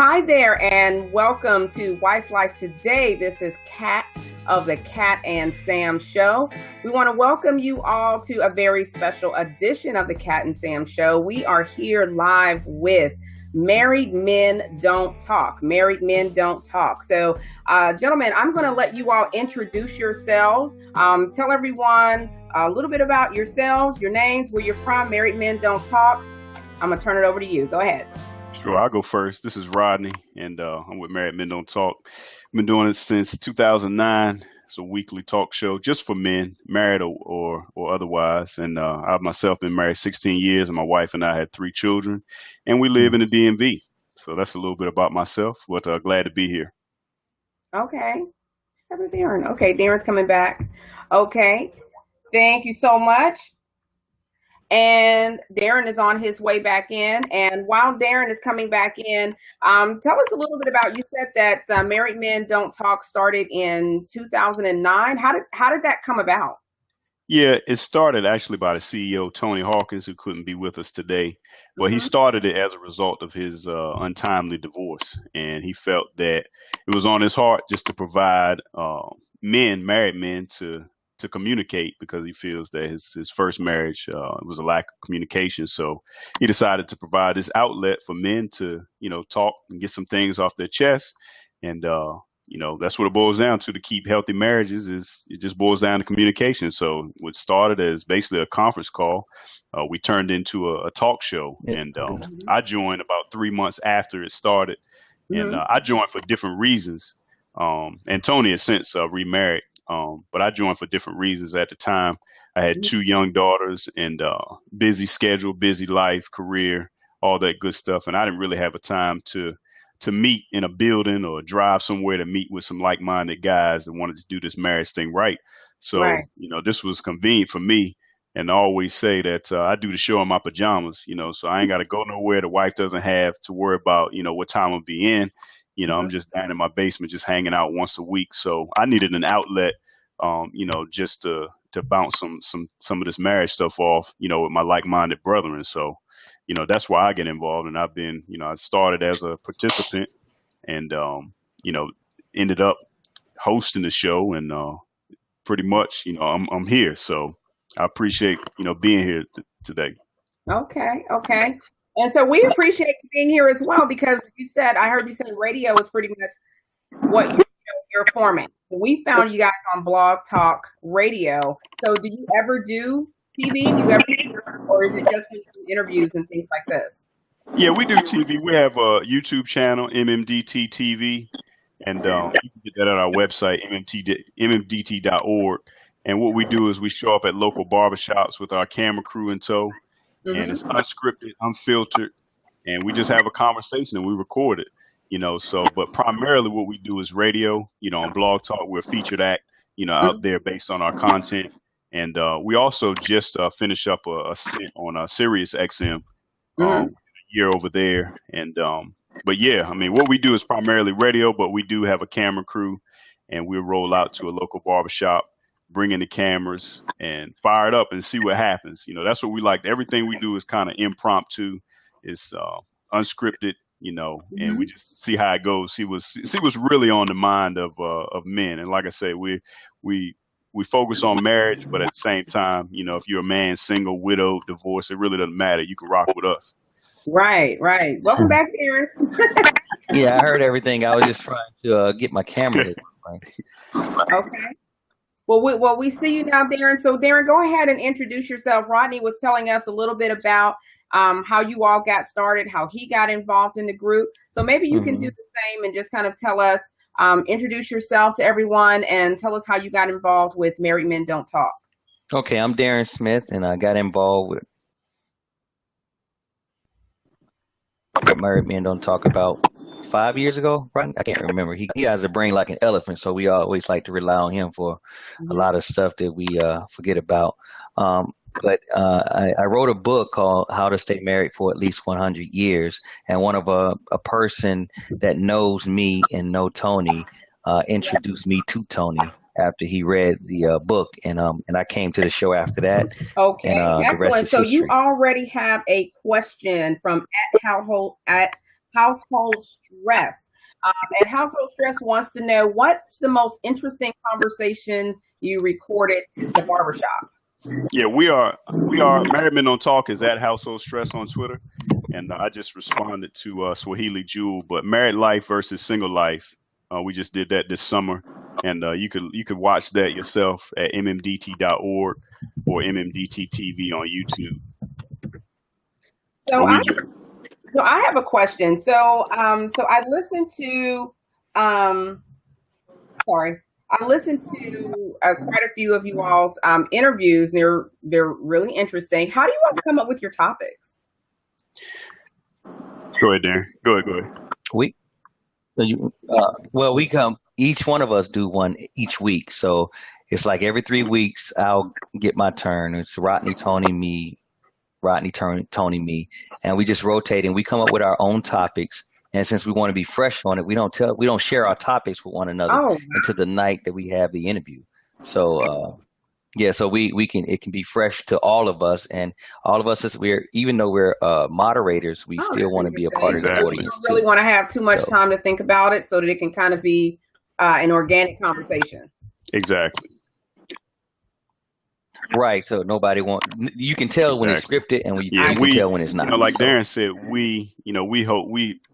Hi there, and welcome to Wife Life Today. This is Kat of the Kat and Sam Show. We want to welcome you all to a very special edition of the Kat and Sam Show. We are here live with Married Men Don't Talk. Married Men Don't Talk. So, gentlemen, I'm going to let you all introduce yourselves. Tell everyone a little bit about yourselves, your names, where you're from. Married Men Don't Talk. I'm going to turn it over to you. Go ahead. Sure, I'll go first. This is Rodney, and I'm with Married Men Don't Talk. I've been doing it since 2009. It's a weekly talk show just for men, married or otherwise. And I've myself been married 16 years, and my wife and I had 3 children, and we live in the DMV. So that's a little bit about myself, but glad to be here. Okay. Darren. Okay, Darren's coming back. Okay. Thank you so much. And Darren is on his way back in. And while Darren is coming back in, tell us a little bit about, you said that Married Men Don't Talk started in 2009. How did that come about? Yeah, it started actually by the CEO, Tony Hawkins, who couldn't be with us today. Well, he started it as a result of his untimely divorce. And he felt that it was on his heart just to provide married men to communicate, because he feels that his first marriage was a lack of communication. So he decided to provide this outlet for men to, talk and get some things off their chest. And, that's what it boils down to keep healthy marriages. It just boils down to communication. So what started as basically a conference call, we turned into a talk show. And I joined about 3 months after it started. And I joined for different reasons. And Tony has since remarried. But I joined for different reasons at the time. I had 2 young daughters and busy schedule, busy life, career, all that good stuff. And I didn't really have a time to meet in a building or drive somewhere to meet with some like-minded guys that wanted to do this marriage thing right. So, this was convenient for me. And I always say that I do the show in my pajamas, so I ain't got to go nowhere. The wife doesn't have to worry about, what time I'll be in. I'm just down in my basement, just hanging out once a week. So I needed an outlet, just to bounce some of this marriage stuff off, with my like-minded brethren. So, that's why I get involved. And I've been, I started as a participant and, ended up hosting the show, and pretty much, I'm here. So I appreciate, being here today. Okay. And so we appreciate you being here as well, because I heard you say radio is pretty much what your format. We found you guys on Blog Talk Radio. So do you ever do TV? Or is it just when you do interviews and things like this? Yeah, we do TV. We have a YouTube channel, MMDT TV, and you can get that at our website, mmdt.org. And what we do is we show up at local barbershops with our camera crew in tow. And it's unscripted, unfiltered, and we just have a conversation and we record it, but primarily what we do is radio, on Blog Talk. We're a featured act, out there based on our content. And we also just finished up a stint on Sirius XM a year over there. And but yeah, I mean, what we do is primarily radio, but we do have a camera crew, and we'll roll out to a local barbershop, bring in the cameras and fire it up and see what happens. That's what we like. Everything we do is kind of impromptu. It's unscripted, and we just see how it goes. See what's really on the mind of men. And like I say, we focus on marriage, but at the same time, if you're a man, single, widowed, divorced, it really doesn't matter. You can rock with us. Right. Welcome back, Darren. Yeah, I heard everything. I was just trying to get my camera. Okay. Well, we see you now, Darren. So, Darren, go ahead and introduce yourself. Rodney was telling us a little bit about how you all got started, how he got involved in the group. So maybe you can do the same and just kind of tell us, introduce yourself to everyone and tell us how you got involved with Married Men Don't Talk. Okay, I'm Darren Smith, and I got involved with Married Men Don't Talk about 5 years ago, right? I can't remember. He has a brain like an elephant, so we always like to rely on him for a lot of stuff that we forget about. But I wrote a book called How to Stay Married for at Least 100 Years, and one of a person that knows me and know Tony introduced me to Tony after he read the book, and I came to the show after that. Okay, excellent. So you already have a question from at household stress. And household stress wants to know what's the most interesting conversation you recorded at the barbershop. Yeah, we are Married Men Don't Talk is at Household Stress on Twitter, and I just responded to Swahili Jewel. But married life versus single life, we just did that this summer, and you could watch that yourself at mmdt.org or MMDT TV on YouTube. So I have a question. So I listened to I listened to quite a few of you all's interviews. They're really interesting. How do you all come up with your topics? Go ahead, Darren. Go ahead. We come, each one of us do one each week. So it's like every 3 weeks I'll get my turn. It's Rodney, Tony, me, Tony, me, and we just rotate and we come up with our own topics. And since we want to be fresh on it, we don't share our topics with one another until the night that we have the interview. So so it can be fresh to all of us, and all of us even though we're moderators, we still want to be a part of the audience. You don't really want to have too much time to think about it, so that it can kind of be an organic conversation. Exactly. Right, so you can tell when it's scripted, and you can tell when it's not. Like Darren said, we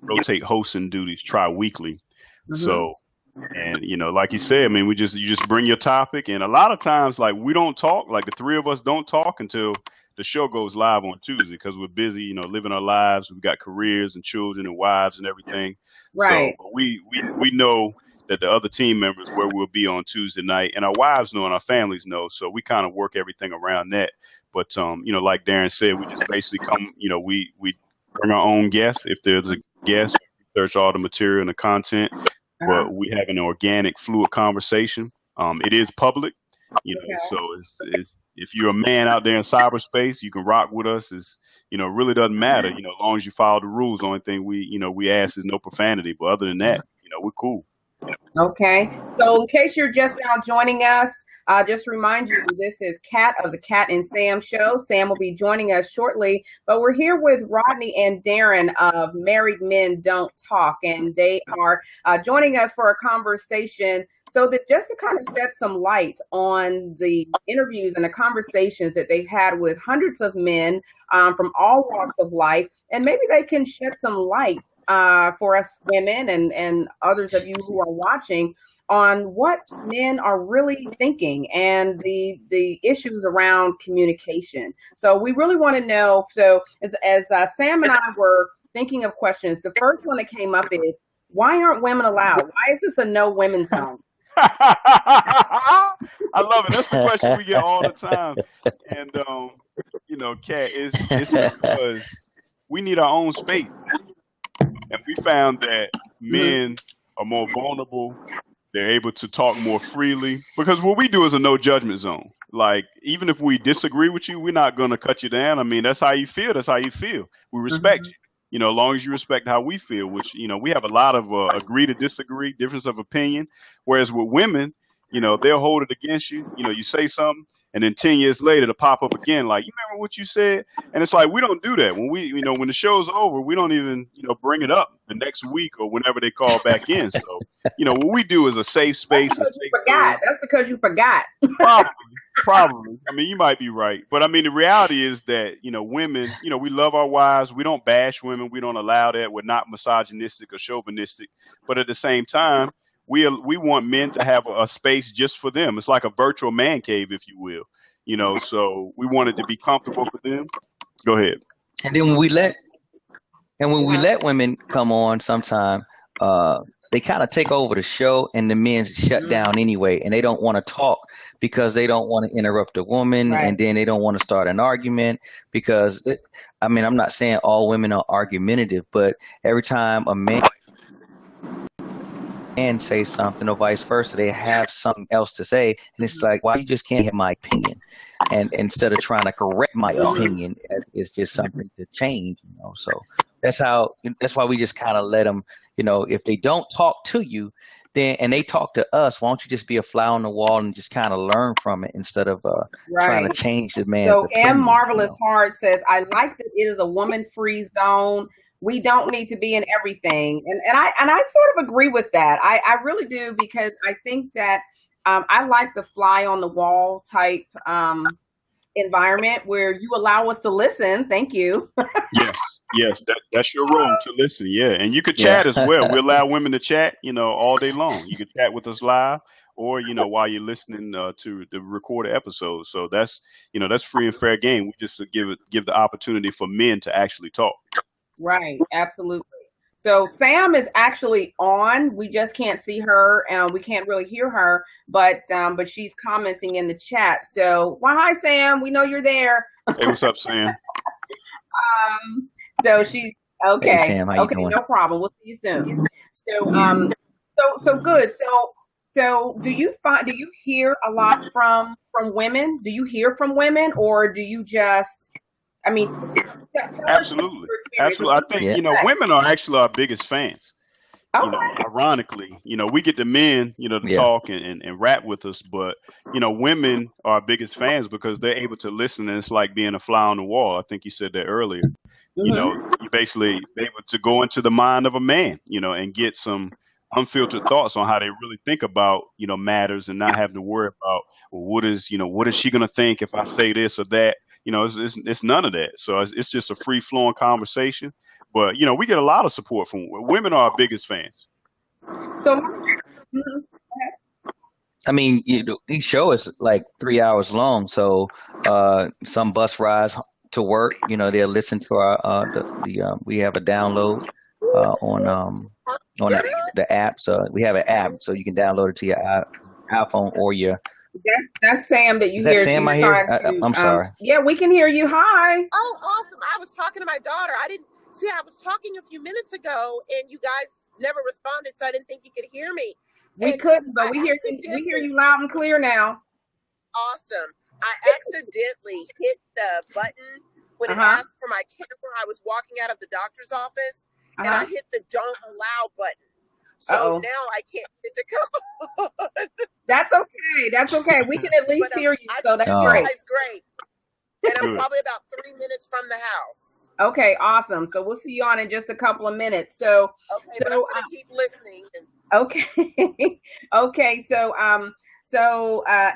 rotate hosting duties tri-weekly. Mm-hmm. So, and like you said, I mean, you just bring your topic, and a lot of times, like, we don't talk, like the three of us don't talk until the show goes live on Tuesday, because we're busy, living our lives. We've got careers and children and wives and everything. Right. So we know that the other team members where we'll be on Tuesday night, and our wives know and our families know. So we kind of work everything around that. But, like Darren said, we just basically come, we bring our own guests. If there's a guest, we research all the material and the content, but we have an organic, fluid conversation. It is public, so it's, if you're a man out there in cyberspace, you can rock with us. It really doesn't matter, as long as you follow the rules. The only thing we ask is no profanity. But other than that, we're cool. Okay, so in case you're just now joining us, just remind you, this is Kat of the Kat and Sam Show. Sam will be joining us shortly, but we're here with Rodney and Darren of Married Men Don't Talk, and they are joining us for a conversation so that just to kind of shed some light on the interviews and the conversations that they've had with hundreds of men from all walks of life, and maybe they can shed some light for us women and others of you who are watching on what men are really thinking and the issues around communication. So we really want to know. So as Sam and I were thinking of questions, the first one that came up is, why aren't women allowed? Why is this a no women's zone? I love it. That's the question we get all the time. And Kat, it's because we need our own space. And we found that men are more vulnerable. They're able to talk more freely, because what we do is a no judgment zone. Like, even if we disagree with you, we're not going to cut you down. I mean, that's how you feel. That's how you feel. We respect you, as long as you respect how we feel, which, we have a lot of agree to disagree, difference of opinion. Whereas with women, they'll hold it against you. You say something, and then 10 years later to pop up again, like, you remember what you said? And it's like, we don't do that. When when the show's over, we don't even, bring it up the next week or whenever they call back in. So, what we do is a safe space. That's because you forgot. Probably. I mean, you might be right. But I mean, the reality is that, women, we love our wives. We don't bash women. We don't allow that. We're not misogynistic or chauvinistic. But at the same time, we want men to have a space just for them. It's like a virtual man cave, if you will. So we want it to be comfortable for them. Go ahead. And then when we let women come on sometime, they kind of take over the show, and the men shut down anyway, and they don't want to talk because they don't want to interrupt a woman, and then they don't want to start an argument because, I'm not saying all women are argumentative, but every time a man say something or vice versa, they have something else to say, and it's like, why you just can't have my opinion? And instead of trying to correct my opinion, it's just something to change, So that's why we just kind of let them, if they don't talk to you, then and they talk to us, why don't you just be a fly on the wall and just kind of learn from it instead of trying to change the man's opinion. M. Marvelous Heart says, I like that it is a woman-free zone. we don't need to be in everything. And I sort of agree with that. I really do, because I think that I like the fly on the wall type environment where you allow us to listen. Thank you. Yes, that's your room to listen. Yeah, and you could Yeah. chat as well. We allow women to chat, all day long. You could chat with us live, or while you're listening to the recorded episodes. So that's free and fair game. We just give the opportunity for men to actually talk. Right, absolutely. So Sam is actually on. We just can't see her, and we can't really hear her, but she's commenting in the chat. So, well, hi Sam. We know you're there. Hey, what's up, Sam? So she Hey okay. Sam, how you Okay, doing? no problem. We'll see you soon. So good. So do you hear a lot from women? Do you hear from women, or do you just, I mean, tell us what Absolutely, your experience absolutely. I think Yeah. women are actually our biggest fans. Okay. Ironically, we get the men, to Yeah. talk and rap with us, but women are our biggest fans because they're able to listen, and it's like being a fly on the wall. I think you said that earlier. Mm-hmm. You basically able to go into the mind of a man, and get some unfiltered thoughts on how they really think about, matters, and not having to worry about, well, what is she going to think if I say this or that? It's none of that. So it's just a free flowing conversation. But, we get a lot of support from women are our biggest fans. So, mhm. I mean, each show is like 3 hours long, so some bus rides to work, they'll listen to our we have a download on the app. So we have an app, so you can download it to your iPhone or your. That's Sam that you Is that hear. Sam She's I hear? trying to. I'm sorry. Yeah, we can hear you. Hi. Oh, awesome. I was talking to my daughter. I didn't see, I was talking a few minutes ago and you guys never responded, so I didn't think you could hear me. We And couldn't, but I we hear accidentally, you loud and clear now. awesome. I accidentally hit the button when Uh it huh. asked for my camera. I was walking out of the doctor's office Uh and I huh. hit the don't allow button. Uh So oh. now I can't get it to come on. That's okay. That's okay. We can at But least hear you, I so can that's see you Oh, great. guys great. And I'm Good. probably about 3 minutes from the house. Okay, awesome. So we'll see you on in just a couple of minutes. So, Okay, but I'm going to keep listening. okay, okay.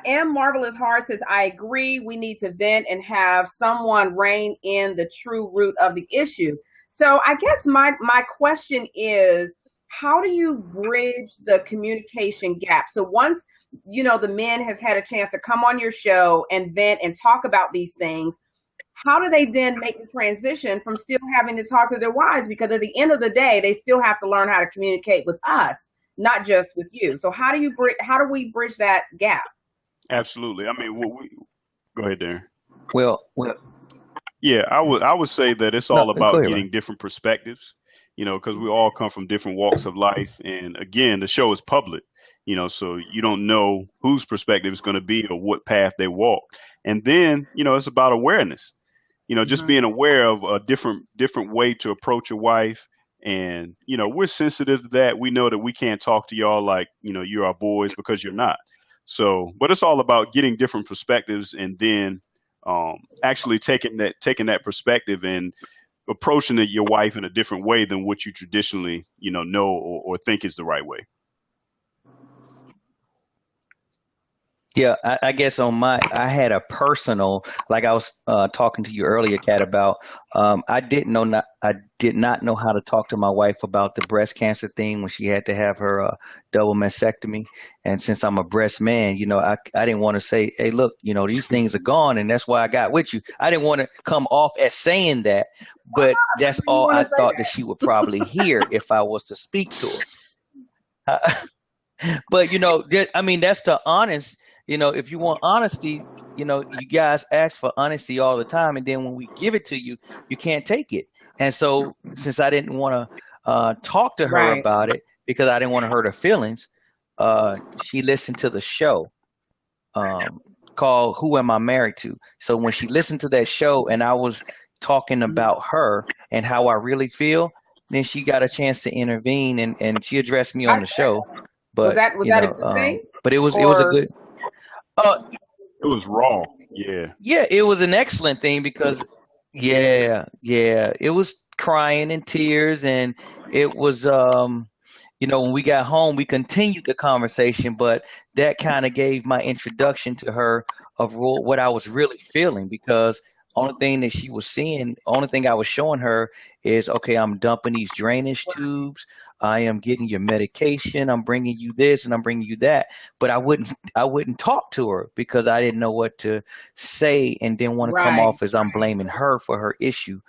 M Marvelous Heart says, I agree. We need to vent and have someone rein in the true root of the issue. So I guess my question is, how do you bridge the communication gap? So once the men has had a chance to come on your show and vent and talk about these things, how do they then make the transition from still having to talk to their wives? Because at the end of the day, they still have to learn how to communicate with us, not just with you. So how do we bridge that gap? Absolutely. I mean, go ahead, Darren. well, Yeah, I would say that it's no, all go about ahead, getting Ryan. different perspectives, because we all come from different walks of life. And again, the show is public, so you don't know whose perspective is going to be or what path they walk. And then, it's about awareness, just Mhm. being aware of a different way to approach your wife. And, we're sensitive to that. We know that we can't talk to y'all like, you're our boys, because you're not. So, but it's all about getting different perspectives, and then actually taking that perspective and approaching your wife in a different way than what you traditionally know or think is the right way. Yeah, I guess I had a personal, like I was talking to you earlier, Kat, about I did not know how to talk to my wife about the breast cancer thing when she had to have her double mastectomy. And since I'm a breast man, I didn't want to say, hey, look, these things are gone, and that's why I got with you. I didn't want to come off as saying that, but that's You all want I to say thought that that? she would probably hear if I was to speak to her. But I mean, that's the honest. If you want honesty, you guys ask for honesty all the time, and then when we give it to you, you can't take it. And so, since I didn't want to talk to her Right. about it because I didn't want to hurt her feelings, she listened to the show called "Who Am I Married To?" So when she listened to that show, and I was talking Mhm. about her and how I really feel, then she got a chance to intervene, and she addressed me on I, the show. was But that a good thing, but it was a or good. Uh, It was raw. Yeah. yeah, it was an excellent thing because, yeah, it was crying in tears, and it was when we got home, we continued the conversation, but that kind of gave my introduction to her of what I was really feeling, because only thing that she was seeing, only thing I was showing her is, okay, I'm dumping these drainage tubes, I am getting your medication, I'm bringing you this and I'm bringing you that, but I wouldn't talk to her because I didn't know what to say and didn't want to come Right. off as I'm blaming her for her issue.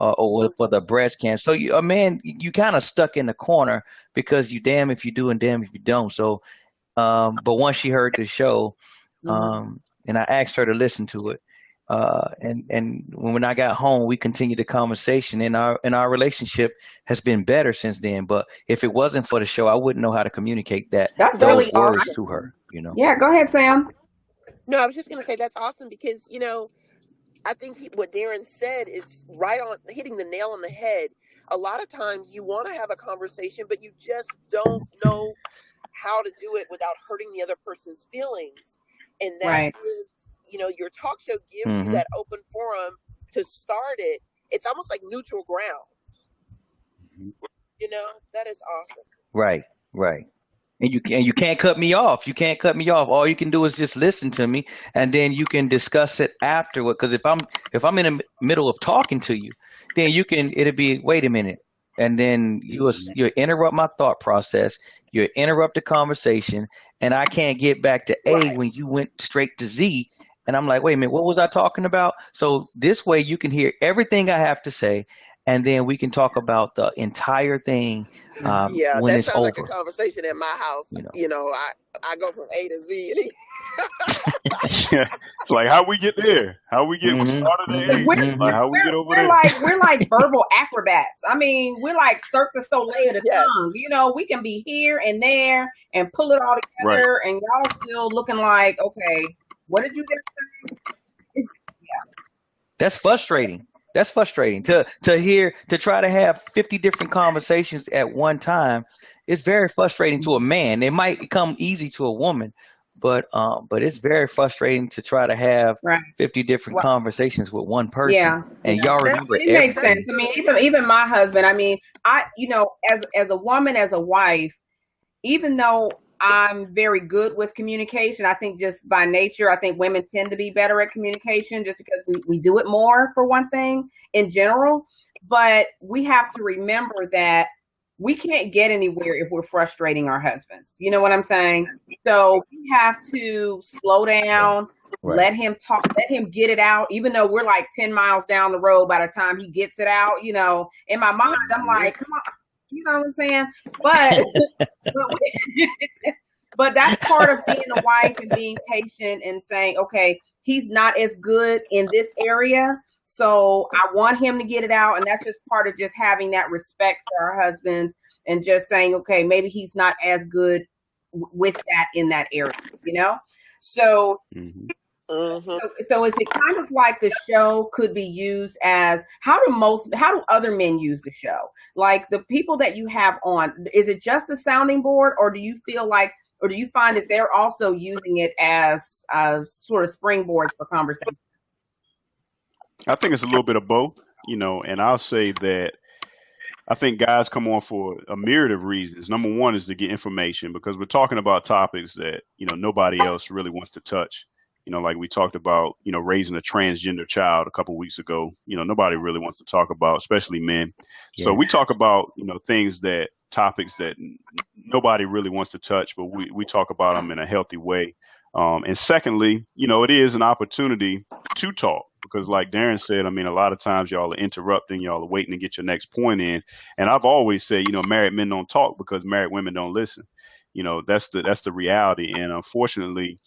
Or for the breast cancer. So a man, you kind of stuck in the corner because you damn if you do and damn if you don't. So, but once she heard the show, and I asked her to listen to it, and when I got home, we continued the conversation, and our relationship has been better since then. But if it wasn't for the show, I wouldn't know how to communicate That's those really words awesome. to her. Yeah, go ahead, Sam. No, I was just going to say that's awesome because, I think what Darren said is right on, hitting the nail on the head. A lot of times you want to have a conversation, but you just don't know how to do it without hurting the other person's feelings. And that Right. gives, your talk show gives you Hmm. that open forum to start it. It's almost like neutral ground. That is awesome. Right, right. And you can't cut me off. You can't cut me off. All you can do is just listen to me, and then you can discuss it afterward. Because if I'm in the middle of talking to you, then it'll be, wait a minute, and then you interrupt my thought process. You interrupt the conversation, and I can't get back to A Right. when you went straight to Z. And I'm like, wait a minute, what was I talking about? So this way you can hear everything I have to say, and then we can talk about the entire thing Yeah, when that it's sounds like a over. conversation at my house. You know. I go from A to Z. Yeah. It's like how we get there, we Hmm. started at Hmm. A, We're, Hmm. like how we get over we're there. like verbal acrobats. I mean, we're like Cirque du Soleil of the tongue. Yes. We can be here and there and pull it all Right. together, and y'all still looking like, okay, what did you just? That's frustrating. That's frustrating to try to have 50 different conversations at one time. It's very frustrating to a man. It might come easy to a woman, but it's very frustrating to try to have Right. 50 different Well, conversations with one person, yeah, and yeah. y'all That's remember It makes sense. everything. I mean, even my husband. I mean, as a woman, as a wife, even though I'm very good with communication, I think just by nature, I think women tend to be better at communication just because we do it more, for one thing, in general. But we have to remember that we can't get anywhere if we're frustrating our husbands. You know what I'm saying? So we have to slow Right. down, Right. let him talk, let him get it out, even though we're like 10 miles down the road by the time he gets it out. In my mind, I'm like, come on, you know what I'm saying? But but that's part of being a wife and being patient and saying, okay, he's not as good in this area. So I want him to get it out. And that's just part of just having that respect for our husbands and just saying, okay, maybe he's not as good with that in that area, you know? So Hmm. so is it kind of like the show could be used as how do other men use the show? Like the people that you have on, is it just a sounding board, or do you feel like, or do you find that they're also using it as sort of springboards for conversation? I think it's a little bit of both, and I'll say that I think guys come on for a myriad of reasons. Number one is to get information because we're talking about topics that, nobody else really wants to touch. Like we talked about, raising a transgender child a couple weeks ago. Nobody really wants to talk about, especially men. So Yeah. we talk about, topics that nobody really wants to touch, but we talk about them in a healthy way. And secondly, it is an opportunity to talk because, like Darren said, I mean, a lot of times y'all are interrupting, y'all are waiting to get your next point in. And I've always said, married men don't talk because married women don't listen. That's the reality. And unfortunately,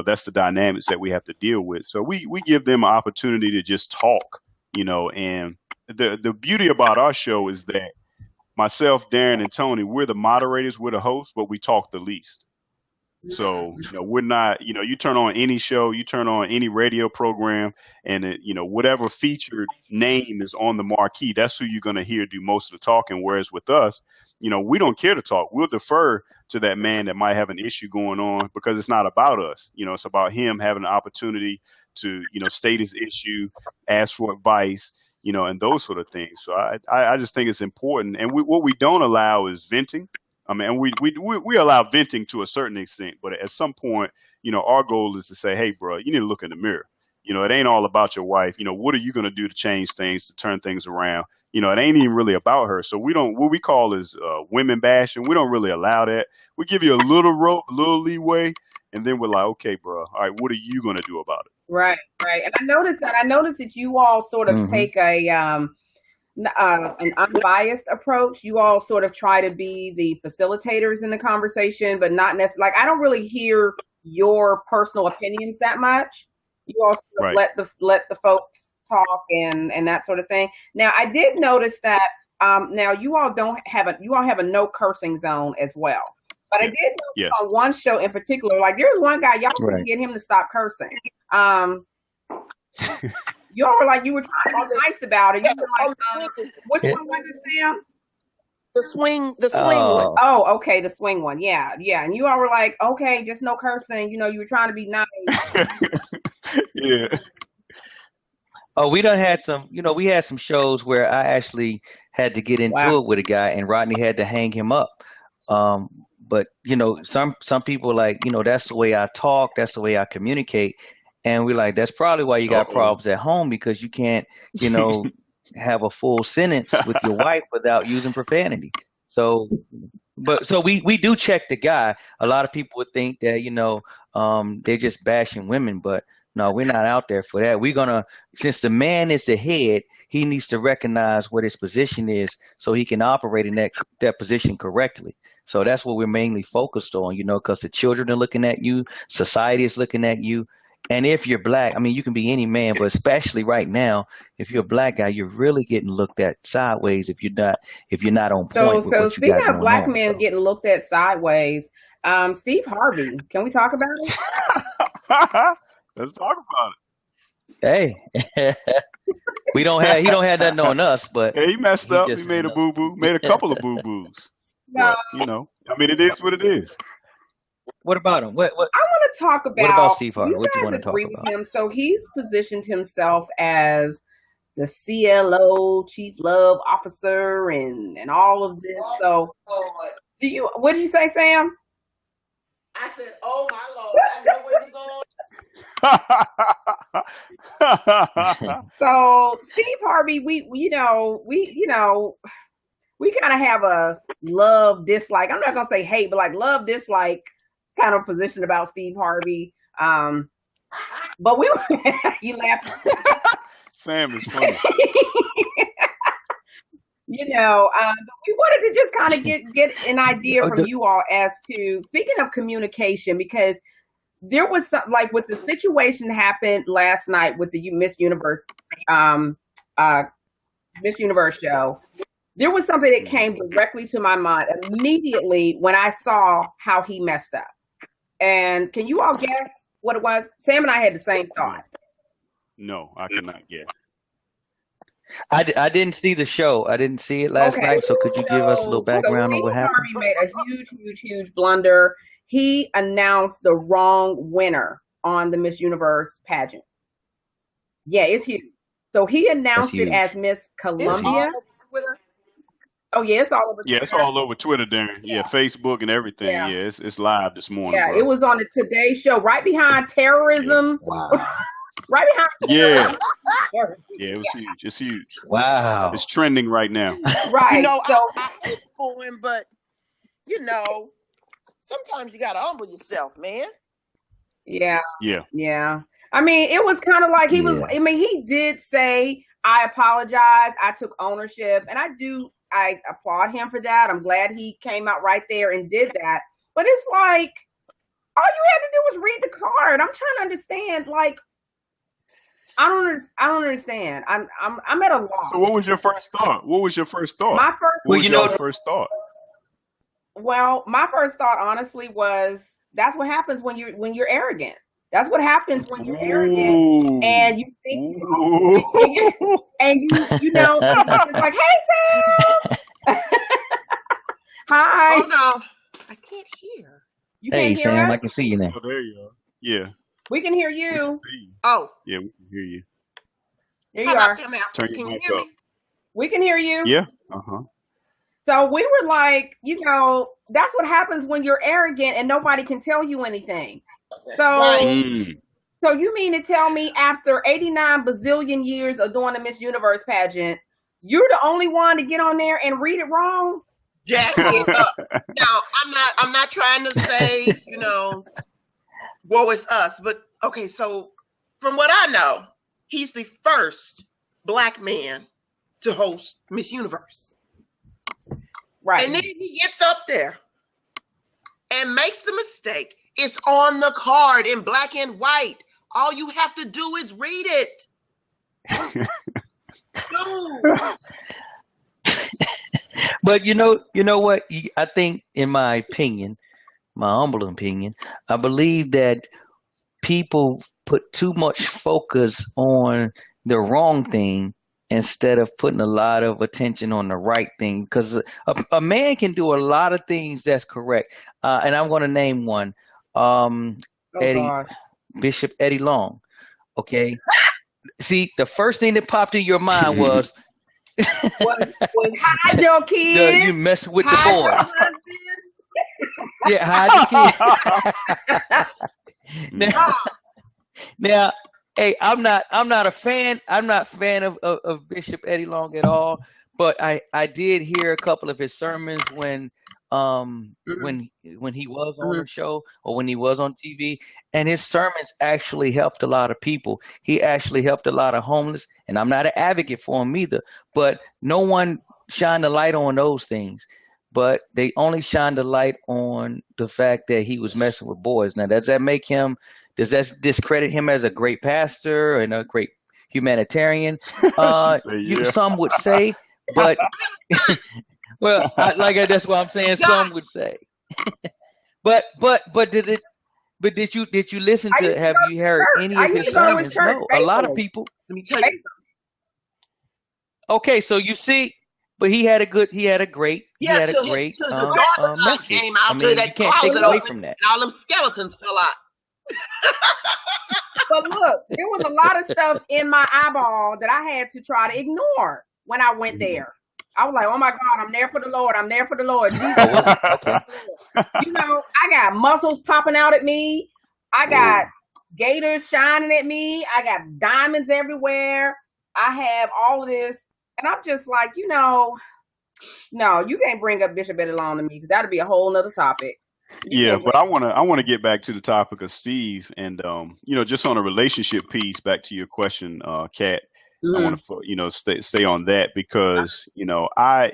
that's the dynamics that we have to deal with. So we give them an opportunity to just talk, and the beauty about our show is that myself, Darren, and Tony, we're the moderators, we're the hosts, but we talk the least. So, we're not, you turn on any show, you turn on any radio program, and whatever featured name is on the marquee, that's who you're going to hear do most of the talking. Whereas with us, we don't care to talk. We'll defer to that man that might have an issue going on because it's not about us. It's about him having an opportunity to, state his issue, ask for advice, and those sort of things. So I just think it's important. And what we don't allow is venting. I mean, we allow venting to a certain extent, but at some point, our goal is to say, hey, bro, you need to look in the mirror. It ain't all about your wife. What are you going to do to change things, to turn things around? It ain't even really about her. So we don't, what we call is women bashing. We don't really allow that. We give you a little rope, a little leeway, and then we're like, okay, bro, all right, what are you going to do about it? Right, right. And I noticed that you all sort of take an unbiased approach. You all sort of try to be the facilitators in the conversation, but not necessarily. Like, I don't really hear your personal opinions that much. You all sort of let the folks talk and that sort of thing. Now, I did notice that now you all have a no cursing zone as well. But I did notice on one show in particular, like there's one guy, y'all couldn't get him to stop cursing. Y'all were like, you were trying to be nice about it. You were like, which one was it, Sam? The swing one. Oh, okay, the swing one. Yeah. And you all were like, okay, just no cursing. You were trying to be nice. Yeah. Oh, we done had some, we had some shows where I actually had to get into it with a guy and Rodney had to hang him up. But some people like, that's the way I talk, that's the way I communicate. And we're like, that's probably why you got problems at home, because you can't, have a full sentence with your wife without using profanity. So we do check the guy. A lot of people would think that, they're just bashing women, but no, we're not out there for that. Since the man is the head, he needs to recognize what his position is so he can operate in that position correctly. So that's what we're mainly focused on, because the children are looking at you, society is looking at you. And if you're black, I mean, you can be any man, but especially right now, if you're a black guy, you're really getting looked at sideways if you're not on point. So speaking of black men getting looked at sideways, Steve Harvey, can we talk about it? Let's talk about it. Hey, he don't have nothing on us, but he messed up. He made a boo boo, made a couple of boo boos. But, I mean, it is what it is. What about him? What I want to talk about. What about Steve Harvey? What you want to talk about? Him? So he's positioned himself as the CLO, Chief Love Officer, and all of this. So, what did you say, Sam? I said, "Oh my Lord, I know where you're going." So Steve Harvey, we kind of have a love dislike. I'm not gonna say hate, but like love dislike kind of position about Steve Harvey. But you laughed. Sam is funny. We wanted to just kind of get an idea from you all as to, speaking of communication, because there was some, like with the situation happened last night with the Miss Universe show. There was something that came directly to my mind immediately when I saw how he messed up. And can you all guess what it was? Sam and I had the same thought. No, I cannot guess. I didn't see the show. I didn't see it last night. So could you give us a little background on what happened? Harvey made a huge blunder. He announced the wrong winner on the Miss Universe pageant. Yeah, it's huge. So he announced it as Miss Columbia. Oh yeah, it's all over Twitter. Yeah, it's all over Twitter, Darren. Yeah, Facebook and everything. Yeah, it's live this morning. Yeah, bro. It was on the Today Show, right behind terrorism. Yeah. Wow. Right behind. Yeah. Yeah, it was huge. It's huge. Wow. It's trending right now. Right. So I hate for him, but sometimes you gotta humble yourself, man. Yeah. Yeah. Yeah. I mean, it was kind of like he was. I mean, he did say, "I apologize. I took ownership," and I applaud him for that. I'm glad he came out right there and did that. But it's like, all you had to do was read the card. I'm trying to understand. Like, I don't understand. I'm at a loss. So what was your first thought? My first. What was your first thought? Well, my first thought, honestly, was that's what happens when you're arrogant. That's what happens when you're arrogant and you think, and it's like, hey, Sam. Hi. Oh no, I can't hear. You can't hear Sam, us? I can see you now. Oh, there you are. Yeah. We can hear you. Oh. Yeah, we can hear you. Here How you about are. them Turn apples? your Can you mic hear up. me? We can hear you. Yeah. Uh-huh. So we were like, that's what happens when you're arrogant and nobody can tell you anything. That's So, right. so you mean to tell me after 89 bazillion years of doing the Miss Universe pageant, you're the only one to get on there and read it wrong? Jack it up. Now, I'm not trying to say, woe is us, but okay, so from what I know, he's the first Black man to host Miss Universe. Right. And then he gets up there and makes the mistake. It's on the card in black and white. All you have to do is read it. Dude. But you know what? I think, in my opinion, my humble opinion, I believe that people put too much focus on the wrong thing instead of putting a lot of attention on the right thing. Because a man can do a lot of things that's correct. And I'm going to name one. Oh Eddie gosh. Bishop Eddie Long. Okay. See, the first thing that popped in your mind was Was hide your kids. you messing with the hide your boys. husband. Yeah, hide the kids. Now, hey, I'm not a fan. I'm not a fan of Bishop Eddie Long at all. But I did hear a couple of his sermons when he was on the show or when he was on TV, and his sermons actually helped a lot of people. He actually helped a lot of homeless, and I'm not an advocate for him either. But no one shined a light on those things. But they only shined a light on the fact that he was messing with boys. Now, does that discredit him as a great pastor and a great humanitarian? Some would say, but well, that's what I'm saying. Some would say, but did it? But did you listen to? Have you heard any of his sermons? No, a lot of people. Let me tell you. Okay, so you see, but he had a great message. Came out, I mean, you can't take away from that. And all them skeletons fell out. But look, there was a lot of stuff in my eyeball that I had to try to ignore when I went there. I was like, oh my God, I'm there for the Lord. I'm there for the Lord. Jesus. Okay. I got muscles popping out at me. I got gators shining at me. I got diamonds everywhere. I have all of this. And I'm just like, no, you can't bring up Bishop Eddie Long to me because that'll be a whole nother topic. Yeah, but I want to get back to the topic of Steve, and just on a relationship piece. Back to your question, Kat. I want to stay on that because I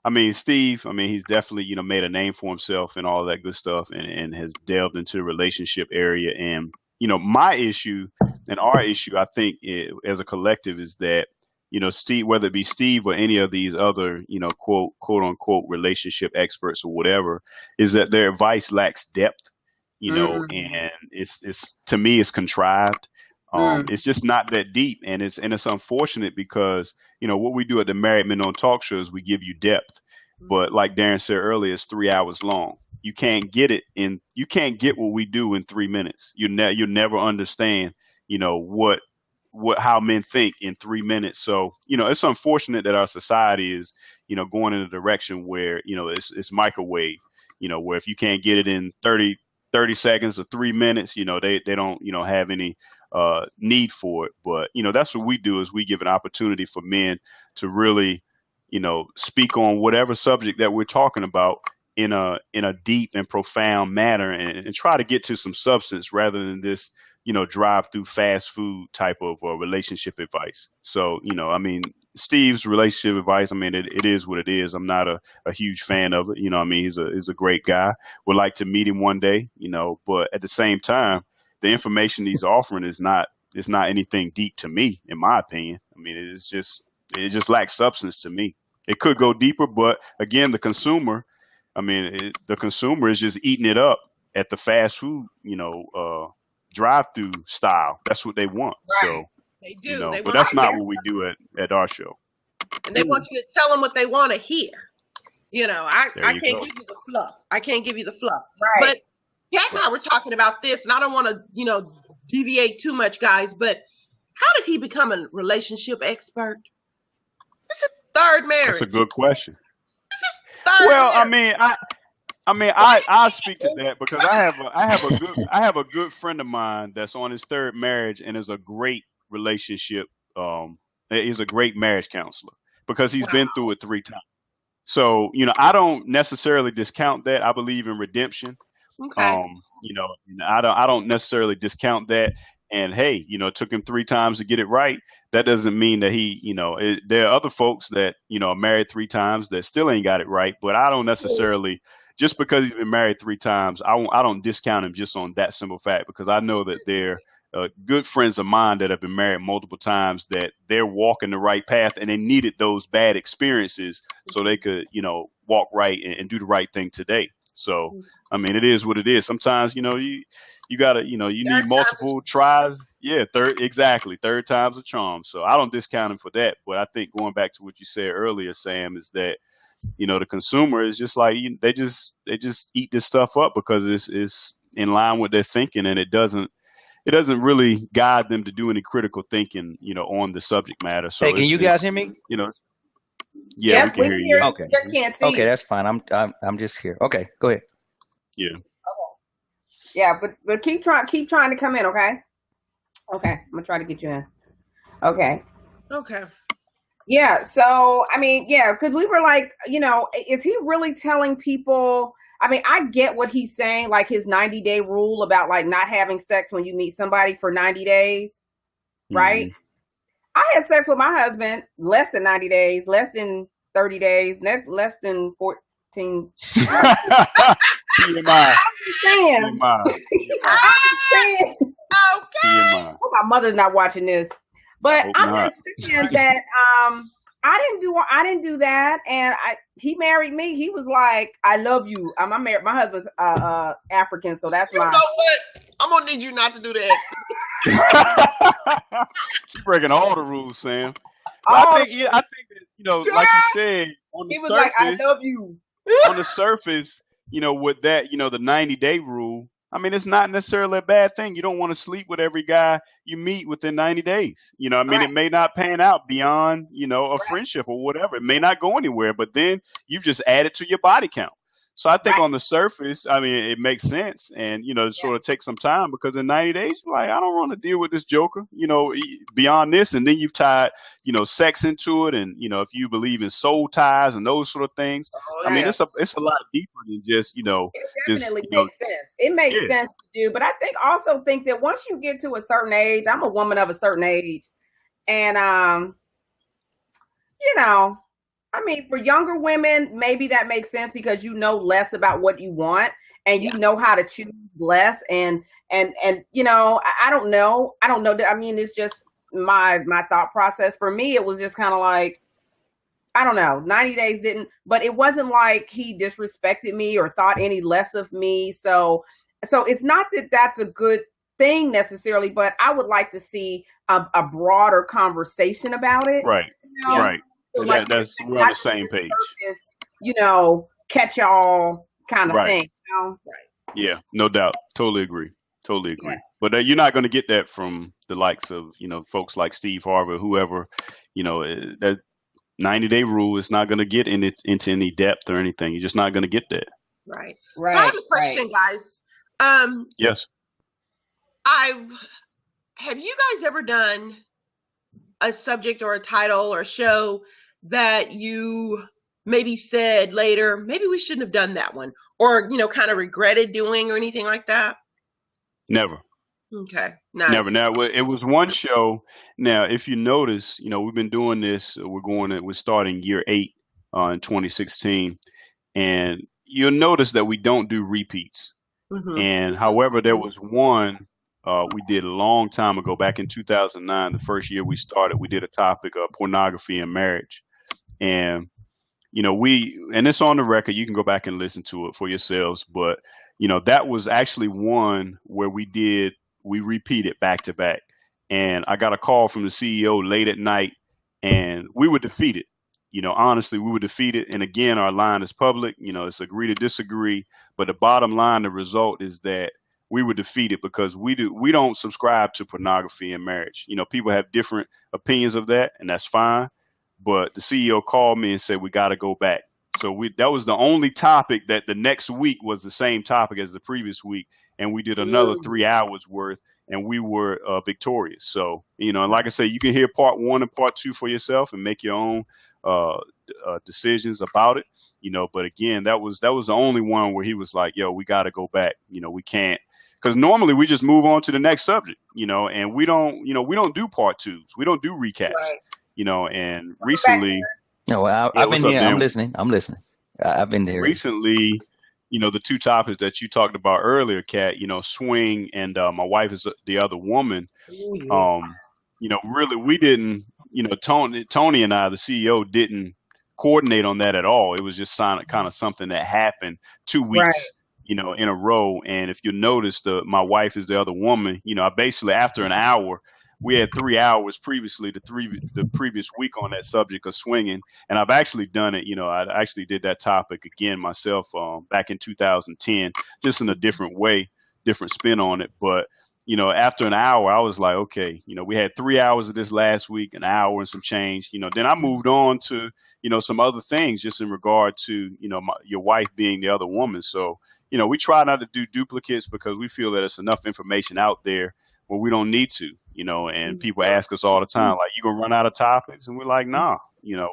mean Steve. I mean he's definitely made a name for himself and all that good stuff, and has delved into the relationship area. And my issue and our issue, I think, as a collective, is that Steve, whether it be Steve or any of these other, quote unquote relationship experts or whatever, is that their advice lacks depth, and it's to me, it's contrived. It's just not that deep. And it's unfortunate because, what we do at the Married Men Don't Talk show is we give you depth. But like Darren said earlier, it's 3 hours long. You can't get what we do in 3 minutes. You'll never understand, how men think in 3 minutes. So, it's unfortunate that our society is, going in a direction where, it's microwave, where if you can't get it in 30 seconds or 3 minutes, they don't, have any need for it. But, that's what we do is we give an opportunity for men to really, speak on whatever subject that we're talking about in a deep and profound manner and try to get to some substance rather than this, drive through fast food type of relationship advice. So, I mean, Steve's relationship advice, I mean, it is what it is. I'm not a huge fan of it. I mean, he's a great guy. Would like to meet him one day, but at the same time, the information he's offering is not anything deep to me, in my opinion. I mean, it just lacks substance to me. It could go deeper, but again, the consumer is just eating it up at the fast food, drive-through style. That's what they want. Right. So they do. But that's not what we do at our show. And they want you to tell them what they want to hear. I can't give you the fluff. I can't give you the fluff. Right. But Kat and I were talking about this, and I don't want to, deviate too much, guys. But how did he become a relationship expert? This is third marriage. That's a good question. This is third Well, marriage. I speak to that because I have a good friend of mine that's on his third marriage and is a great relationship. Is a great marriage counselor because he's Wow. been through it 3 times. So I don't necessarily discount that. I believe in redemption. Okay. And I don't necessarily discount that. And hey, it took him 3 times to get it right. That doesn't mean that there are other folks that are married 3 times that still ain't got it right. But I don't necessarily, just because he's been married 3 times, I don't discount him just on that simple fact, because I know that they're good friends of mine that have been married multiple times, that they're walking the right path, and they needed those bad experiences so they could walk right and do the right thing today. So I mean, it is what it is. Sometimes, you gotta, you need multiple tries. Yeah, third time's a charm. So I don't discount him for that. But I think going back to what you said earlier, Sam, is that the consumer is just like they just eat this stuff up because it's in line with their thinking, and it doesn't really guide them to do any critical thinking, on the subject matter. So Hey, can you guys hear me? Yeah, Yes, we can hear you. Okay. Just can't see. Okay, that's fine. I'm just here. Okay, go ahead. Yeah. Yeah, but keep trying to come in, okay? Okay, I'm gonna try to get you in. Okay. Okay. Yeah, so I mean, yeah, because we were like, is he really telling people? I mean, I get what he's saying, like his 90-day rule about like not having sex when you meet somebody for 90 days, right? Mhm. I had sex with my husband less than 90 days, less than 30 days, less than 14. TMI. Saying, TMI. saying, Okay. TMI. my mother's not watching this, but Hope I'm not. just saying that I didn't do that, and he married me. He was like, "I love you." I'm married. My husband's African, so that's You my. know what? I'm gonna need you not to do that. Keep breaking all the rules, Sam. But I think that, like you said, on the He was like, "I surface, love you." on the surface, with that, the 90-day rule, I mean, it's not necessarily a bad thing. You don't want to sleep with every guy you meet within 90 days. I mean, Right. it may not pan out beyond, a friendship or whatever. It may not go anywhere, but then you've just added to your body count. So I think Right. on the surface, I mean, it makes sense, and to sort of take some time, because in 90 days, you're like, I don't want to deal with this joker, beyond this, and then you've tied, sex into it, and if you believe in soul ties and those sort of things, Oh, I mean, yeah. it's a lot deeper than just It just definitely makes sense. It makes Yeah. sense to do, but I also think that once you get to a certain age, I'm a woman of a certain age, and I mean, for younger women, maybe that makes sense because you know less about what you want, and you know how to choose less, and I don't know. I mean, it's just my thought process. For me, it was just kind of like, I don't know, 90 days didn't, but it wasn't like he disrespected me or thought any less of me. So it's not that that's a good thing necessarily, but I would like to see a broader conversation about it. Right. Right. So like, That's we're on the same page. Surface, catch all kind of Right. thing. Yeah, no doubt. Totally agree. Totally agree. Yeah. But you're not going to get that from the likes of, folks like Steve Harvey, whoever, that 90-day rule is not going to get into any depth or anything. You're just not going to get that. Right. Right. So I have a question, guys. Yes. Have you guys ever done a subject or a title or show that you maybe said later, maybe we shouldn't have done that one, or kind of regretted doing or anything like that? Never. Okay. Nice. Never. Now, it was one show. Now, if you notice, we've been doing this. We're starting year 8 in 2016, and you'll notice that we don't do repeats. Mhm. And however, there was one we did a long time ago, back in 2009, the first year we started. We did a topic of pornography and marriage, and and it's on the record. You can go back and listen to it for yourselves. But that was actually one where we repeated back to back. And I got a call from the CEO late at night, and we were defeated. Honestly, we were defeated. And again, our line is public. It's agree to disagree. But the bottom line, the result is that we were defeated because we don't subscribe to pornography in marriage. You know, people have different opinions of that, and that's fine. But the CEO called me and said we got to go back. So that was the only topic that the next week was the same topic as the previous week, and we did another 3 hours worth, and we were victorious. So, you know, and like I say, you can hear part 1 and part 2 for yourself and make your own decisions about it. You know, but again, that was the only one where he was like, "Yo, we got to go back. You know, we can't." Because normally we just move on to the next subject, you know, and we don't do part 2s. We don't do recaps, Right. you know, and recently. No, I've been here. I'm listening. I've been there. Recently, you know, the 2 topics that you talked about earlier, Kat, you know, swing and my wife is the other woman. You know, really, we didn't, you know, Tony and I, the CEO, didn't coordinate on that at all. It was just kind of something that happened 2 weeks. Right. You know, in a row. And if you notice, my wife is the other woman. You know, I basically, after an hour, we had 3 hours previously, the previous week on that subject of swinging. And I've actually done it. You know, I actually did that topic again myself back in 2010, just in a different way, different spin on it. But, you know, after an hour, I was like, okay, you know, we had 3 hours of this last week, an hour and some change. You know, then I moved on to, you know, some other things just in regard to, you know, your wife being the other woman. So, you know, we try not to do duplicates because we feel that it's enough information out there where we don't need to, you know, and people ask us all the time, like, you gonna run out of topics? And we're like, nah, you know,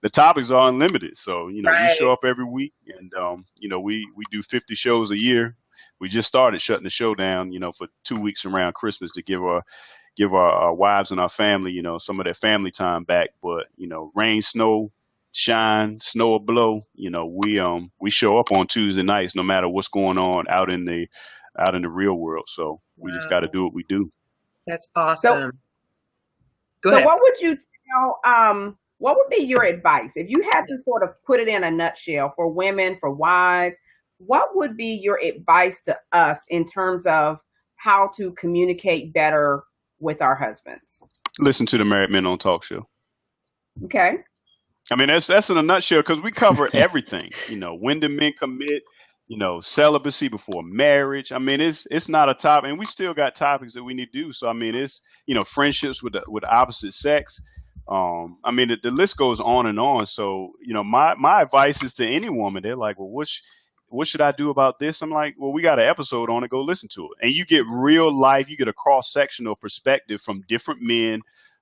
the topics are unlimited. So, you know, we show up every week and, you know, we do 50 shows a year. We just started shutting the show down, you know, for 2 weeks around Christmas to give our wives and our family, you know, some of their family time back. But, you know, rain, snow, shine, snow or blow, you know, we show up on Tuesday nights no matter what's going on out in the real world. So we just got to do what we do. That's awesome. Go ahead. So what would you tell? What would be your advice if you had to sort of put it in a nutshell for women, for wives? What would be your advice to us in terms of how to communicate better with our husbands? Listen to the Married Men on Talk Show. Okay. I mean, that's in a nutshell because we cover everything. You know, when do men commit? You know, celibacy before marriage. I mean, it's not a topic, and we still got topics that we need to do. So I mean, it's, you know, friendships with the opposite sex. I mean, the list goes on and on. So, you know, my advice is to any woman. They're like, well, what should I do about this? I'm like, well, we got an episode on it. Go listen to it, and you get real life. You get a cross sectional perspective from different men.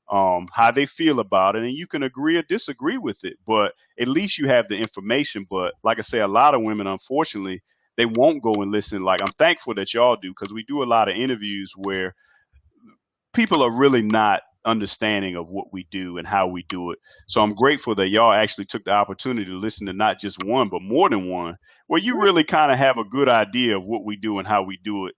How they feel about it, and you can agree or disagree with it, but at least you have the information. But like I say, a lot of women, unfortunately, they won't go and listen. Like, I'm thankful that y'all do, because we do a lot of interviews where people are really not understanding of what we do and how we do it. So I'm grateful that y'all actually took the opportunity to listen to not just one, but more than one, where you really kind of have a good idea of what we do and how we do it.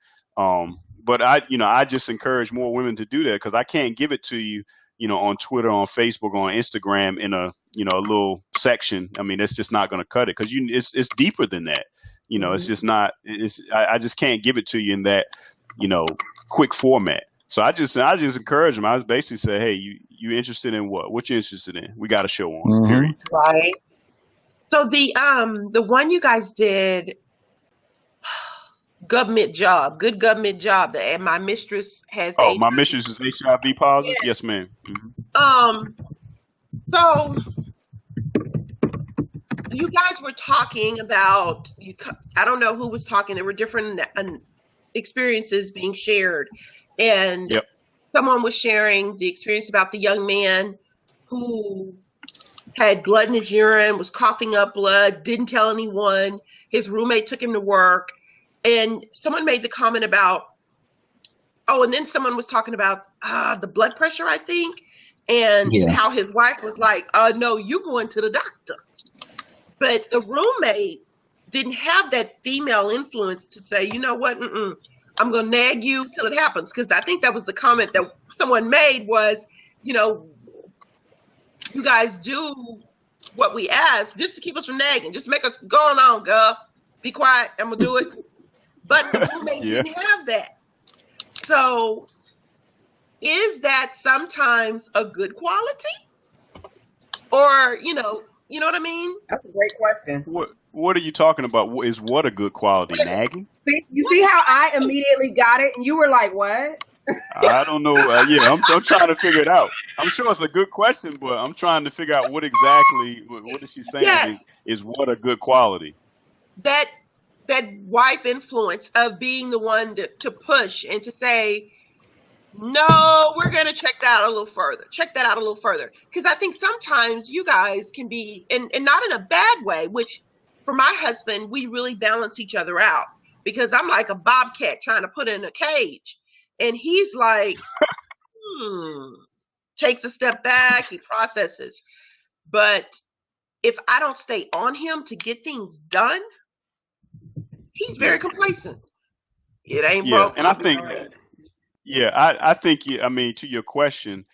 But I just encourage more women to do that, because I can't give it to you, you know, on Twitter, on Facebook, on Instagram in a little section. I mean, it's just not going to cut it, because it's deeper than that. You know, it's just not. I just can't give it to you in that, you know, quick format. So I just encourage them. I was basically say, hey, you interested in what? What you interested in? We got a show on. Period. Right. So the one you guys did. Good government job. And my mistress has. Oh, my mistress is HIV positive. Yes, ma'am. So you guys were talking about. I don't know who was talking. There were different experiences being shared, and someone was sharing the experience about the young man who had blood in his urine, was coughing up blood, didn't tell anyone. His roommate took him to work. And someone made the comment about, and then someone was talking about the blood pressure, I think, and how his wife was like, no, you going to the doctor. But the roommate didn't have that female influence to say, you know what, I'm going to nag you till it happens. Because I think that was the comment that someone made was, you know, you guys do what we ask just to keep us from nagging. Just make us go on, girl. Be quiet. I'm going to do it. But the roommate didn't have that. So is that sometimes a good quality? Or, you know what I mean? That's a great question. What are you talking about? Is what a good quality? Nagging? You see how I immediately got it, and you were like, "What?" I don't know. Yeah, I'm trying to figure it out. I'm sure it's a good question, but I'm trying to figure out what exactly what is she saying Yeah, is what a good quality. that that wife influence of being the one to push and to say, no, we're going to check that out a little further. Check that out a little further. Because I think sometimes you guys can be, and not in a bad way, which for my husband, we really balance each other out. Because I'm like a bobcat trying to put in a cage. And he's like, takes a step back, he processes. But if I don't stay on him to get things done, he's very complacent. It ain't Yeah, broke. and I think yeah, I think I mean to your question,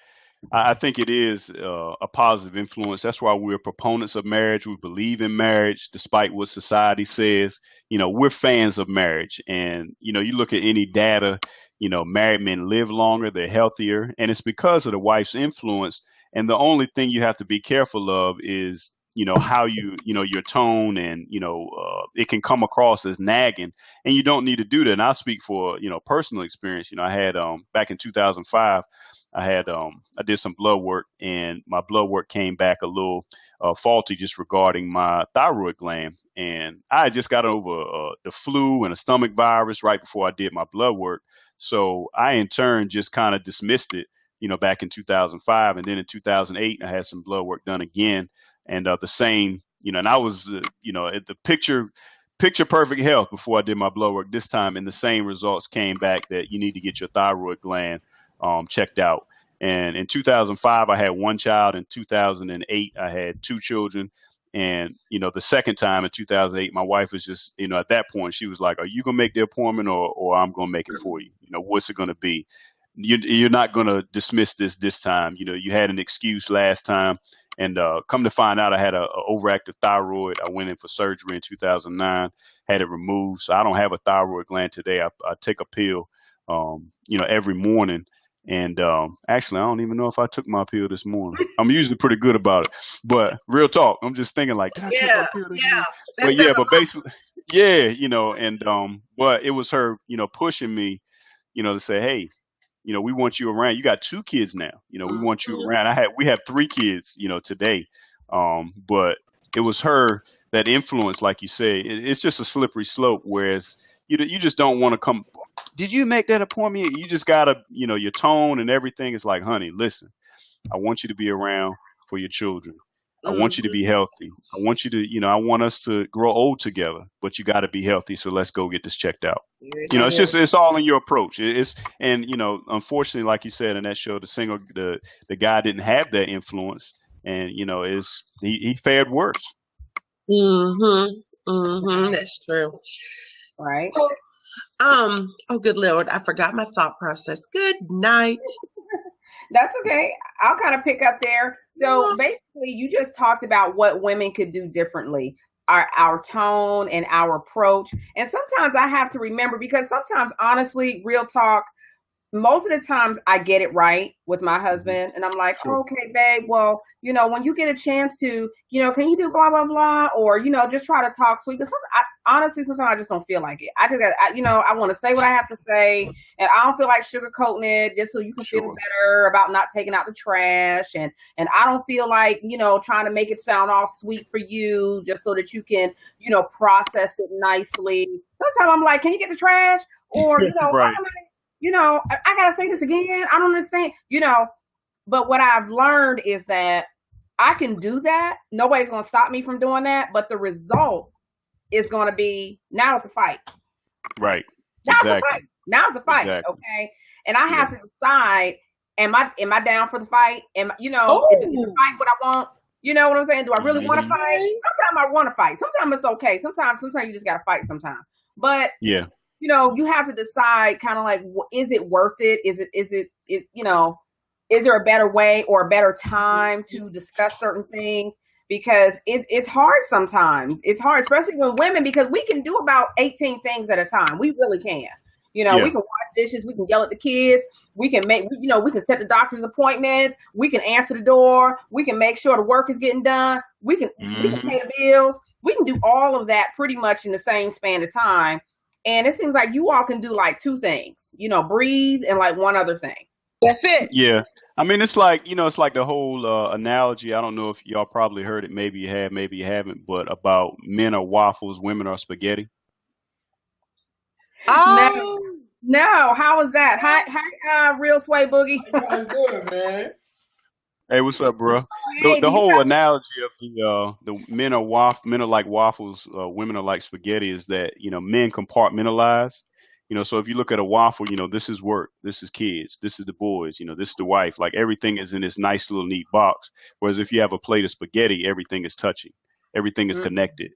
I think it is a positive influence. That's why we're proponents of marriage. We believe in marriage, despite what society says. We're fans of marriage. And, you look at any data, married men live longer, they're healthier, and it's because of the wife's influence. And the only thing you have to be careful of is, how your tone and, it can come across as nagging, and you don't need to do that. And I speak for, personal experience. I had, back in 2005, I did some blood work, and my blood work came back a little faulty just regarding my thyroid gland. And I had just got over the flu and a stomach virus right before I did my blood work. So I in turn just kind of dismissed it, back in 2005. And then in 2008, I had some blood work done again, and the same, and I was, at the picture perfect health before I did my blood work this time, and the same results came back that you need to get your thyroid gland checked out. And in 2005, I had one child. In 2008, I had two children. And, the second time in 2008, my wife was just, at that point, she was like, are you going to make the appointment, or I'm going to make it for you? What's it going to be? You're not going to dismiss this time. You had an excuse last time. And come to find out, I had a overactive thyroid. I went in for surgery in 2009, had it removed. So I don't have a thyroid gland today. I take a pill, every morning. And actually, I don't even know if I took my pill this morning. I'm usually pretty good about it. But real talk, I'm just thinking like, did I take my pill this morning? But yeah, but basically, yeah, and but it was her, pushing me, to say, hey, we want you around. You got two kids now. We want you around. We have three kids, today. But it was her that influence, like you say. It's just a slippery slope. Whereas you just don't want to come. Did you make that appointment? You just gotta, your tone and everything is like, honey, listen, I want you to be around for your children. I want you to be healthy. I want you to, I want us to grow old together, but you got to be healthy. So let's go get this checked out. It's all in your approach. And unfortunately, like you said in that show, the guy didn't have that influence, and he fared worse. That's true. Right. Oh, good Lord, I forgot my thought process. Good night. That's okay. I'll kind of pick up there. So basically, you just talked about what women could do differently, our tone and our approach. And sometimes I have to remember, because sometimes, honestly, real talk, most of the times I get it right with my husband, and I'm like, Sure. okay, babe, well, when you get a chance to, can you do blah, blah, blah, or, just try to talk sweet. But honestly, sometimes I just don't feel like it. I just got, I want to say what I have to say, and I don't feel like sugarcoating it just so you can feel better about not taking out the trash. And I don't feel like, trying to make it sound all sweet for you just so that you can, process it nicely. Sometimes I'm like, can you get the trash? Or, right. I gotta say this again. I don't understand, but what I've learned is that I can do that. Nobody's gonna stop me from doing that. But the result is gonna be, now it's a fight. Right. Now it's a fight. Now it's a fight. Exactly. Okay. And I have to decide, am I down for the fight? Is the fight what I want? You know what I'm saying? Do I really want to fight? Sometimes I want to fight. Sometimes it's okay. Sometimes you just gotta fight sometimes. But yeah. You have to decide, kind of like, is it worth it? Is there a better way or a better time to discuss certain things? Because it's hard sometimes. It's hard, especially with women, because we can do about 18 things at a time. We really can. We can wash dishes. We can yell at the kids. We can we can set the doctor's appointments. We can answer the door. We can make sure the work is getting done. We can pay the bills. we can do all of that pretty much in the same span of time. And it seems like you all can do like two things, you know, breathe and like one other thing. That's it. Yeah. I mean, it's like, it's like the whole analogy. I don't know if y'all probably heard it. Maybe you have, maybe you haven't, but about men are waffles, women are spaghetti. No, no. How was that? Hi, Real Sway Boogie. How you guys doing, man? Hey, what's up, bro? Hey, The whole analogy of the men are like waffles, women are like spaghetti is that, men compartmentalize. So if you look at a waffle, this is work, this is kids, this is the boys, this is the wife, like everything is in this nice little neat box. Whereas if you have a plate of spaghetti, everything is touching, everything is connected.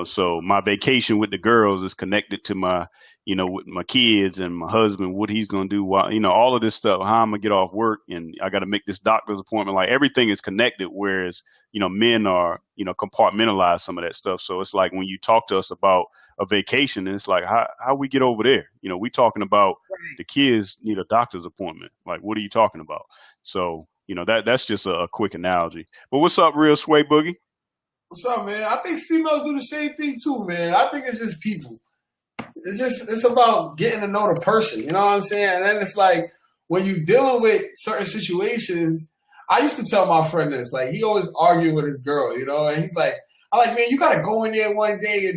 So my vacation with the girls is connected to my, with my kids and my husband, what he's going to do while, all of this stuff, how I'm going to get off work and I got to make this doctor's appointment. Like everything is connected. Whereas, men are, compartmentalize some of that stuff. So it's like when you talk to us about a vacation, it's like, how we get over there? We talking about the kids need a doctor's appointment. Like, what are you talking about? So, that's just a quick analogy. But what's up, Real Sway Boogie? What's up, man? I think females do the same thing too, man. I think it's just people. It's about getting to know the person. You know what I'm saying? And then it's like when you're dealing with certain situations, I used to tell my friend this, like he always argued with his girl, and he's like, man, you gotta go in there one day and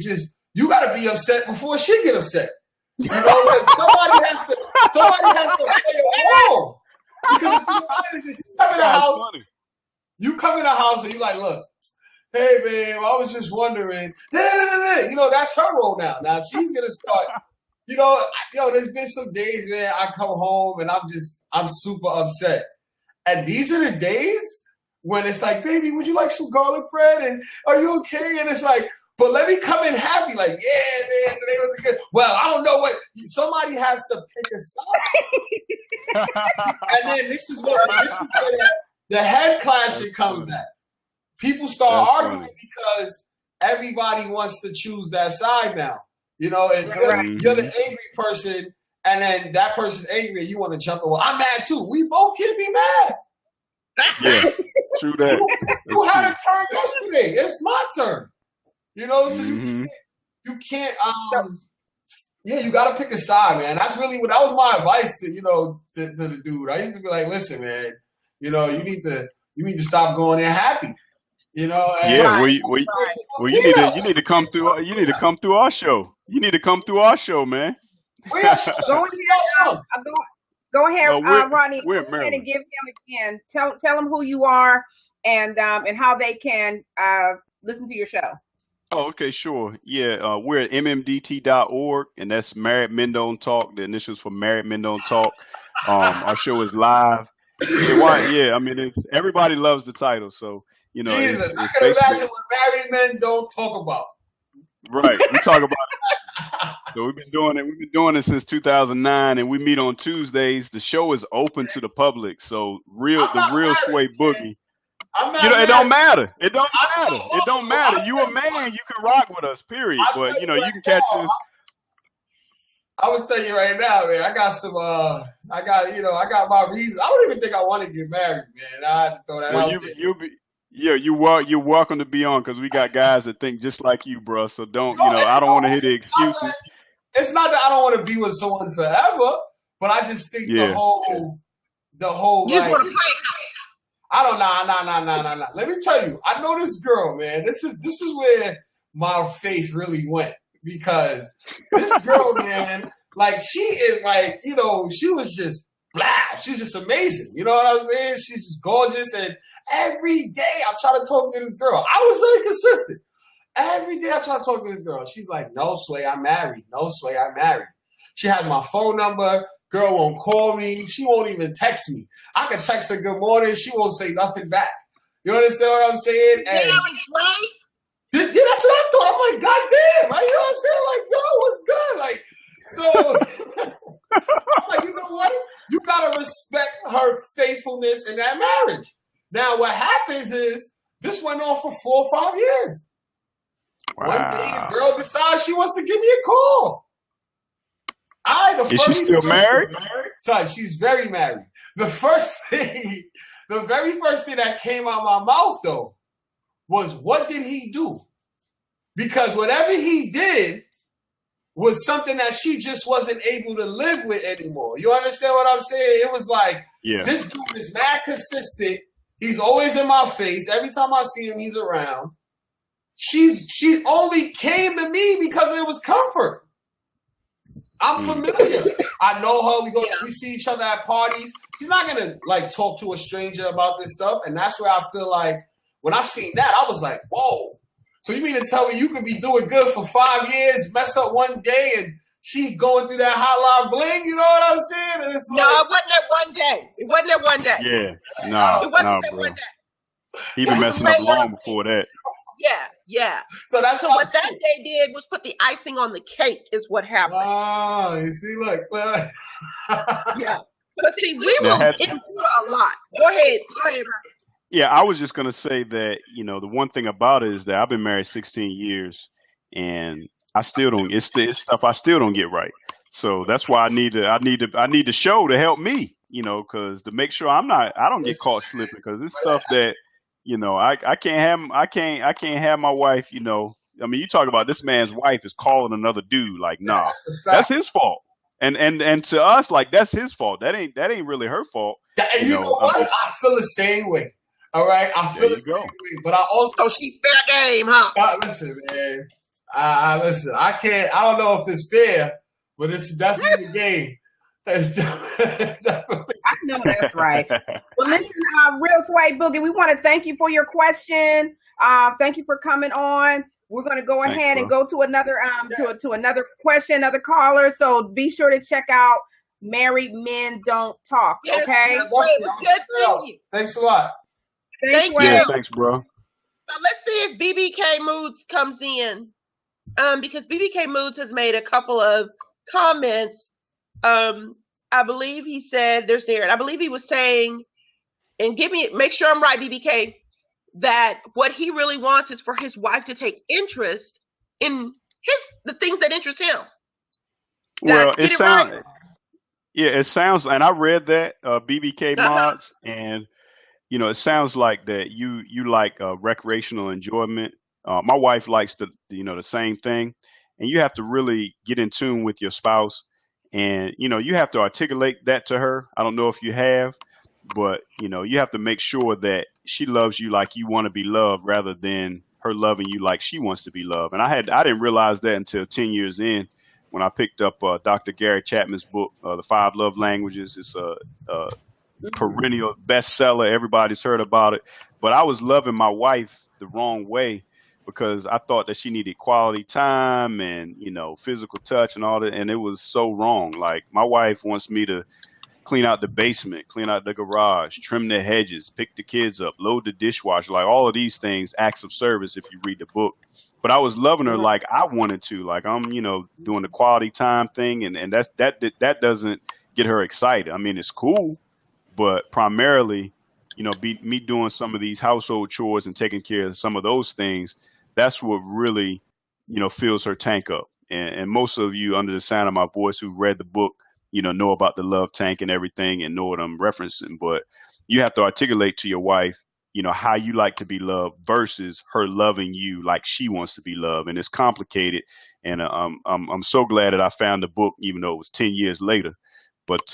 you gotta be upset before she get upset. Like somebody has to play a role. Because if you come in the house, and you like, look, hey, babe, I was just wondering. That's her role now. Now she's gonna start. There's been some days, man. I come home and I'm super upset. And these are the days when it's like, baby, would you like some garlic bread? And are you okay? And it's like, but let me come in happy, like, yeah, man, today was a good. Well, I don't know what. Somebody has to pick a side. And then this is where the head clashing comes at. People start arguing because everybody wants to choose that side now. If you're the angry person and then that person's angry and you want to jump in, well, I'm mad too. We both can be mad. Yeah, true that. You had a turn yesterday. It's my turn. So you can't you got to pick a side, man. That's really that was my advice to the dude. I used to be like, listen, man, you need to stop going in happy. You need to come through. You need to come through our show. You need to come through our show, man. Go ahead, Rodney. Go ahead and give him again. Tell him who you are and how they can listen to your show. Oh, okay, sure. Yeah, we're at MMDT.org, and that's Married Men Don't Talk. The initials for Married Men Don't Talk. Our show is live. I mean, everybody loves the title, so Jesus, I can imagine what married men don't talk about. Right, we talk about it. So we've been doing it. We've been doing it since 2009, and we meet on Tuesdays. The show is open to the public, so the real Sway Boogie. It don't matter. It don't matter. You a man, you can rock with us, period. But you can catch us. I would tell you right now, man, I got some I got my reasons. I don't even think I want to get married, man. I have to throw that out there. You're welcome to be on because we got guys that think just like you, bro. So I don't want to hear the excuses. It's not that I don't want to be with someone forever, but I just think the whole like, I don't know. Let me tell you, I know this girl, man. This is where my faith really went because this girl, man, like she is like, she was just blah. She's just amazing. You know what I'm saying? She's just gorgeous. And every day I try to talk to this girl. I was very consistent. Every day I try to talk to this girl. She's like, no, Sway, I'm married. No, Sway, I'm married. She has my phone number. Girl won't call me. She won't even text me. I can text her good morning. She won't say nothing back. You understand what I'm saying? And that's what I thought. I'm like, God damn. Like, you know what I'm saying? Like, yo, what's good? Like, so I'm like, you know what? You got to respect her faithfulness in that marriage. Now, what happens is this went on for 4 or 5 years. Wow. One day, the girl decides she wants to give me a call. Is she still married? Son, she's very married. The very first thing that came out of my mouth, though, was what did he do? because whatever he did was something that she just wasn't able to live with anymore. You understand what I'm saying? It was like, this dude is mad consistent. He's always in my face. Every time I see him, he's around. She only came to me because it was comfort. I'm familiar. I know her. We see each other at parties. She's not gonna like talk to a stranger about this stuff. And that's where I feel like when I seen that, I was like, whoa. So you mean to tell me you could be doing good for 5 years, mess up one day, and she going through that hotline bling? You know what I'm saying? And it's no, it wasn't that one day. It wasn't that one day. Yeah, no, it wasn't that bro. one day. He been messing up long before that. Yeah. So that's what that day did was put the icing on the cake. Is what happened. Oh, you see, look. Yeah, but see, we will endure a lot. Go ahead, bro. Yeah, I was just gonna say that, you know, the one thing about it is that I've been married 16 years and I still don't. It's stuff I still don't get right. So that's why I need the show to help me, you know, because to make sure I don't get caught slipping, because it's stuff that, you know, I can't have my wife, you know. I mean, you talk about this man's wife is calling another dude, like, nah, that's his fault. And to us, like, that's his fault. That ain't really her fault. And you know what? I feel the same way. All right, I feel the same way. But I also she fair game, huh? Listen, man. Listen. I don't know if it's fair, but it's definitely a game. It's definitely. I know that's right. Well, listen, Real Sway Boogie, we want to thank you for your question. Thank you for coming on. We're going to go ahead and go to another to another question, another caller. So be sure to check out Married Men Don't Talk. Okay. Thanks a lot. Thank you. Yeah, thanks, bro. So let's see if BBK Moods comes in, because BBK Moods has made a couple of comments. I believe he said, there's Darren. I believe he was saying, and make sure I'm right, BBK, that what he really wants is for his wife to take interest in the things that interest him. Well, it sounds, and I read that BBK Mods, and you know, it sounds like that you like recreational enjoyment. My wife likes the same thing, and you have to really get in tune with your spouse, and you know, you have to articulate that to her. I don't know if you have, but you know, you have to make sure that she loves you like you want to be loved, rather than her loving you like she wants to be loved. And I didn't realize that until 10 years in, when I picked up Dr. Gary Chapman's book, The 5 Love Languages. It's a perennial bestseller. Everybody's heard about it. But I was loving my wife the wrong way, because I thought that she needed quality time and, you know, physical touch and all that. And it was so wrong. Like, my wife wants me to clean out the basement, clean out the garage, trim the hedges, pick the kids up, load the dishwasher, like all of these things, acts of service if you read the book. But I was loving her like I wanted to, like I'm, you know, doing the quality time thing. And that doesn't get her excited. I mean, it's cool, but primarily, you know, me doing some of these household chores and taking care of some of those things, that's what really, you know, fills her tank up. And most of you under the sound of my voice who've read the book, you know about the love tank and everything and know what I'm referencing. But you have to articulate to your wife, you know, how you like to be loved versus her loving you like she wants to be loved. And it's complicated. And I'm so glad that I found the book, even though it was 10 years later. But,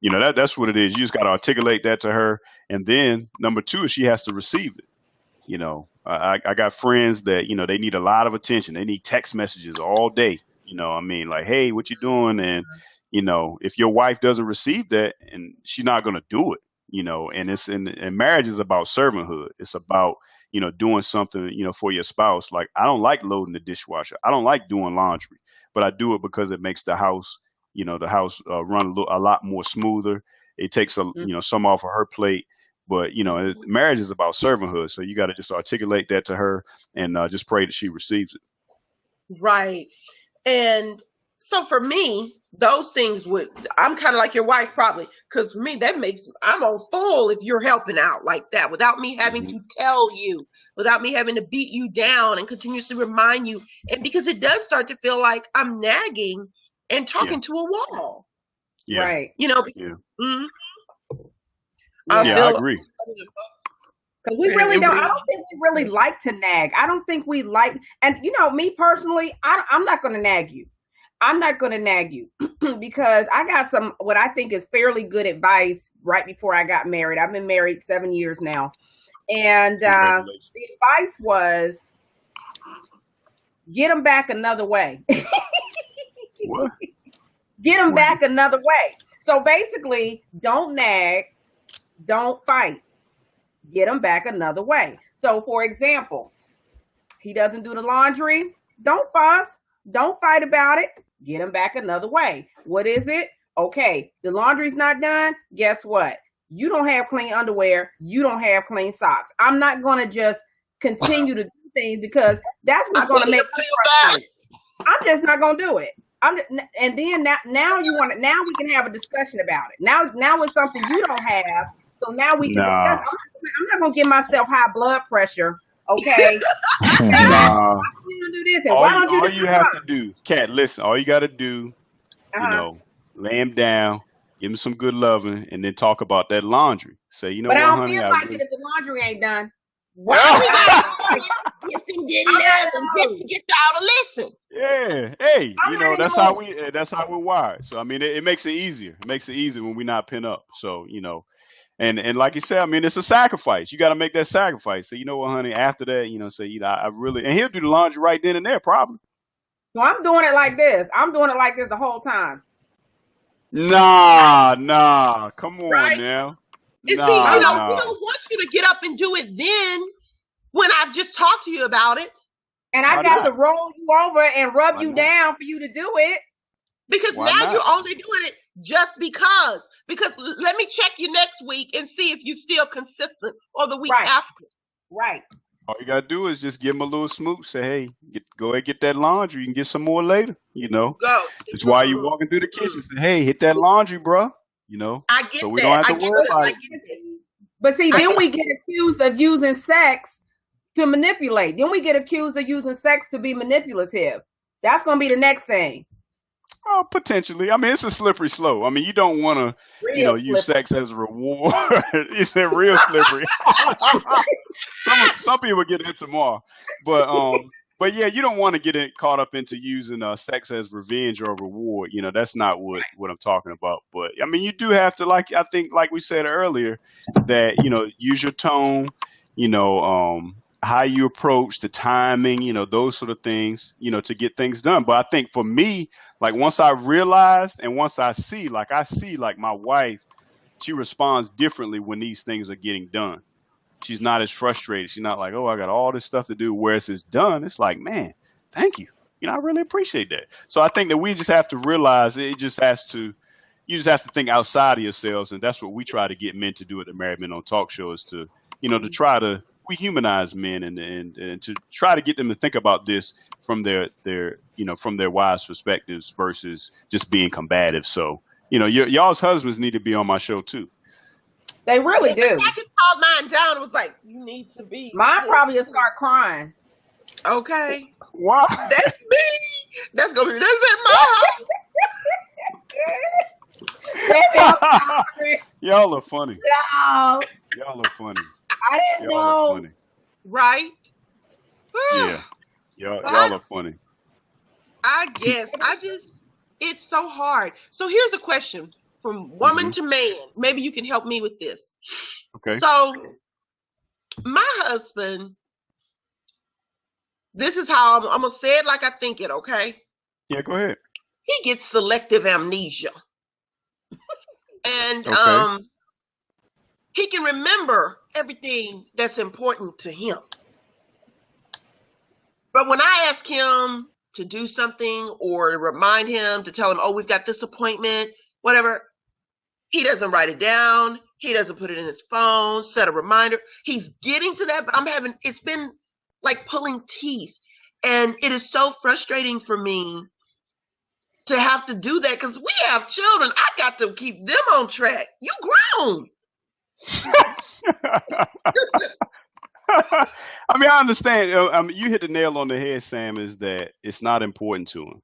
you know, that's what it is. You just got to articulate that to her. And then number two is she has to receive it. You know, I got friends that, you know, they need a lot of attention. They need text messages all day. You know, I mean, like, hey, what you doing? And, you know, if your wife doesn't receive that, and she's not going to do it, you know, and marriage is about servanthood. It's about, you know, doing something, you know, for your spouse. Like, I don't like loading the dishwasher. I don't like doing laundry, but I do it because it makes the house, you know, run a lot more smoother. It takes you know, some off of her plate. But, you know, marriage is about servanthood. So you got to just articulate that to her and just pray that she receives it. Right. And so for me, those things I'm kind of like your wife probably, because for me, I'm on full if you're helping out like that without me having to tell you, without me having to beat you down and continuously remind you. And because it does start to feel like I'm nagging and talking to a wall. Yeah. Right. You know, yeah. Mm-hmm. I agree. Because we really don't. I don't think we really like to nag. I don't think we like. And me personally, I'm not going to nag you. I'm not going to nag you because I got some what I think is fairly good advice right before I got married. I've been married 7 years now, and the advice was get them back another way. What? Get them back another way. So basically, don't nag, don't fight. Get them back another way. So, for example, he doesn't do the laundry. Don't fuss. Don't fight about it. Get him back another way. What is it? Okay, the laundry's not done. Guess what? You don't have clean underwear. You don't have clean socks. I'm not going to just continue to do things because that's what's going to make me frustrated. I'm just not going to do it. And then now you want it. Now we can have a discussion about it. Now it's something you don't have. So now we can discuss. I'm not going to give myself high blood pressure. Okay. Nah. Do this and why don't you all you have to do, Kat, listen, all you got to do, lay him down, give him some good loving, and then talk about that laundry. Say, you know but what, I don't honey, feel like it if the laundry ain't done. Why we got getting done just to get y'all to listen? Yeah. Hey, that's how we're wired. So I mean it makes it easier. It makes it easier when we're not pinned up. So, and like you said, I mean it's a sacrifice. You gotta make that sacrifice. So you know what, honey, after that, say, I really and he'll do the laundry right then and there, probably. So I'm doing it like this. I'm doing it like this the whole time. Nah. Come on now. And see, we don't want you to get up and do it then when I've just talked to you about it. And I got to roll you over and rub you down for you to do it. Because now you're only doing it just because. Because let me check you next week and see if you're still consistent or the week after. Right. All you got to do is just give him a little smooch. Say, hey, go ahead, get that laundry. You can get some more later, Go. Just while you're walking through the kitchen, say, hey, hit that laundry, bro. I get so we don't have to worry about it. But see, then we get accused of using sex to manipulate. Then we get accused of using sex to be manipulative. That's going to be the next thing. Oh, potentially. I mean, it's a slippery slope. I mean, you don't want to, use sex as a reward. It's real slippery. Some people get into more, but yeah, you don't want to get caught up into using sex as revenge or reward. That's not what I'm talking about. But I mean, you do have to, like we said earlier, that use your tone. How you approach the timing, those sort of things, to get things done. But I think for me, like once I realized and once I see like my wife, she responds differently when these things are getting done. She's not as frustrated. She's not like, oh, I got all this stuff to do. Whereas it's done, it's like, man, thank you. I really appreciate that. So I think that we just have to realize you just have to think outside of yourselves. And that's what we try to get men to do at the Married Men on Talk Show is to, to try to we humanize men and to try to get them to think about this from their from their wives' perspectives versus just being combative. So, y'all's husbands need to be on my show too. They really do. I just called mine down and was like, you need to be. Mine probably will start crying. Okay. Wow. That's me. That's going to be, that's at mine. Y'all are funny. No. Y'all are funny. I didn't know. Right? Yeah. Y'all are funny. I guess. It's so hard. So here's a question from woman to man. Maybe you can help me with this. Okay. So my husband, this is how I'm going to say it like I think it, okay? Yeah, go ahead. He gets selective amnesia. And he can remember everything that's important to him. But when I ask him to do something or to remind him to tell him, oh, we've got this appointment, whatever, he doesn't write it down. He doesn't put it in his phone, set a reminder. He's getting to that, but it's been like pulling teeth. And it is so frustrating for me to have to do that because we have children. I got to keep them on track. You grown. I mean, I understand. You hit the nail on the head, Sam, is that it's not important to him.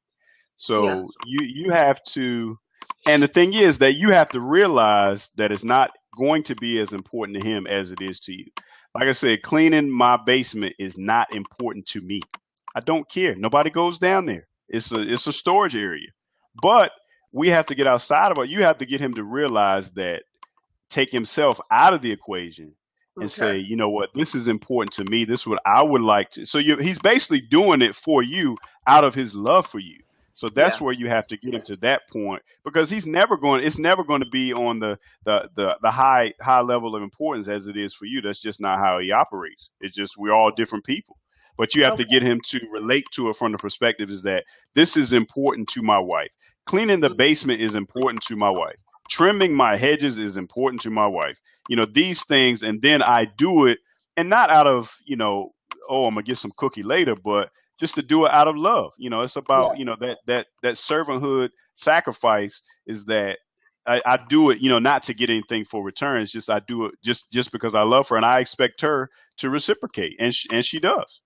So you have to, and the thing is that you have to realize that it's not going to be as important to him as it is to you. like I said, cleaning my basement is not important to me. I don't care. Nobody goes down there. It's a storage area. But we have to get outside of it. You have to get him to realize that, take himself out of the equation and say, Okay. you know what, this is important to me. This is what I would like to. So he's basically doing it for you out of his love for you. So that's Yeah. where you have to get him to that point, because he's never going. It's never going to be on the high level of importance as it is for you. That's just not how he operates. It's just we're all different people. But you have to Okay. get him to relate to it from the perspective is that this is important to my wife. Cleaning the basement is important to my wife. Trimming my hedges is important to my wife. These things, and then I do it, and not out of, oh, I'm gonna get some cookie later, but just to do it out of love. It's about, Yeah. that servanthood sacrifice is that I do it, not to get anything for return. It's just I do it just because I love her and I expect her to reciprocate, and she does.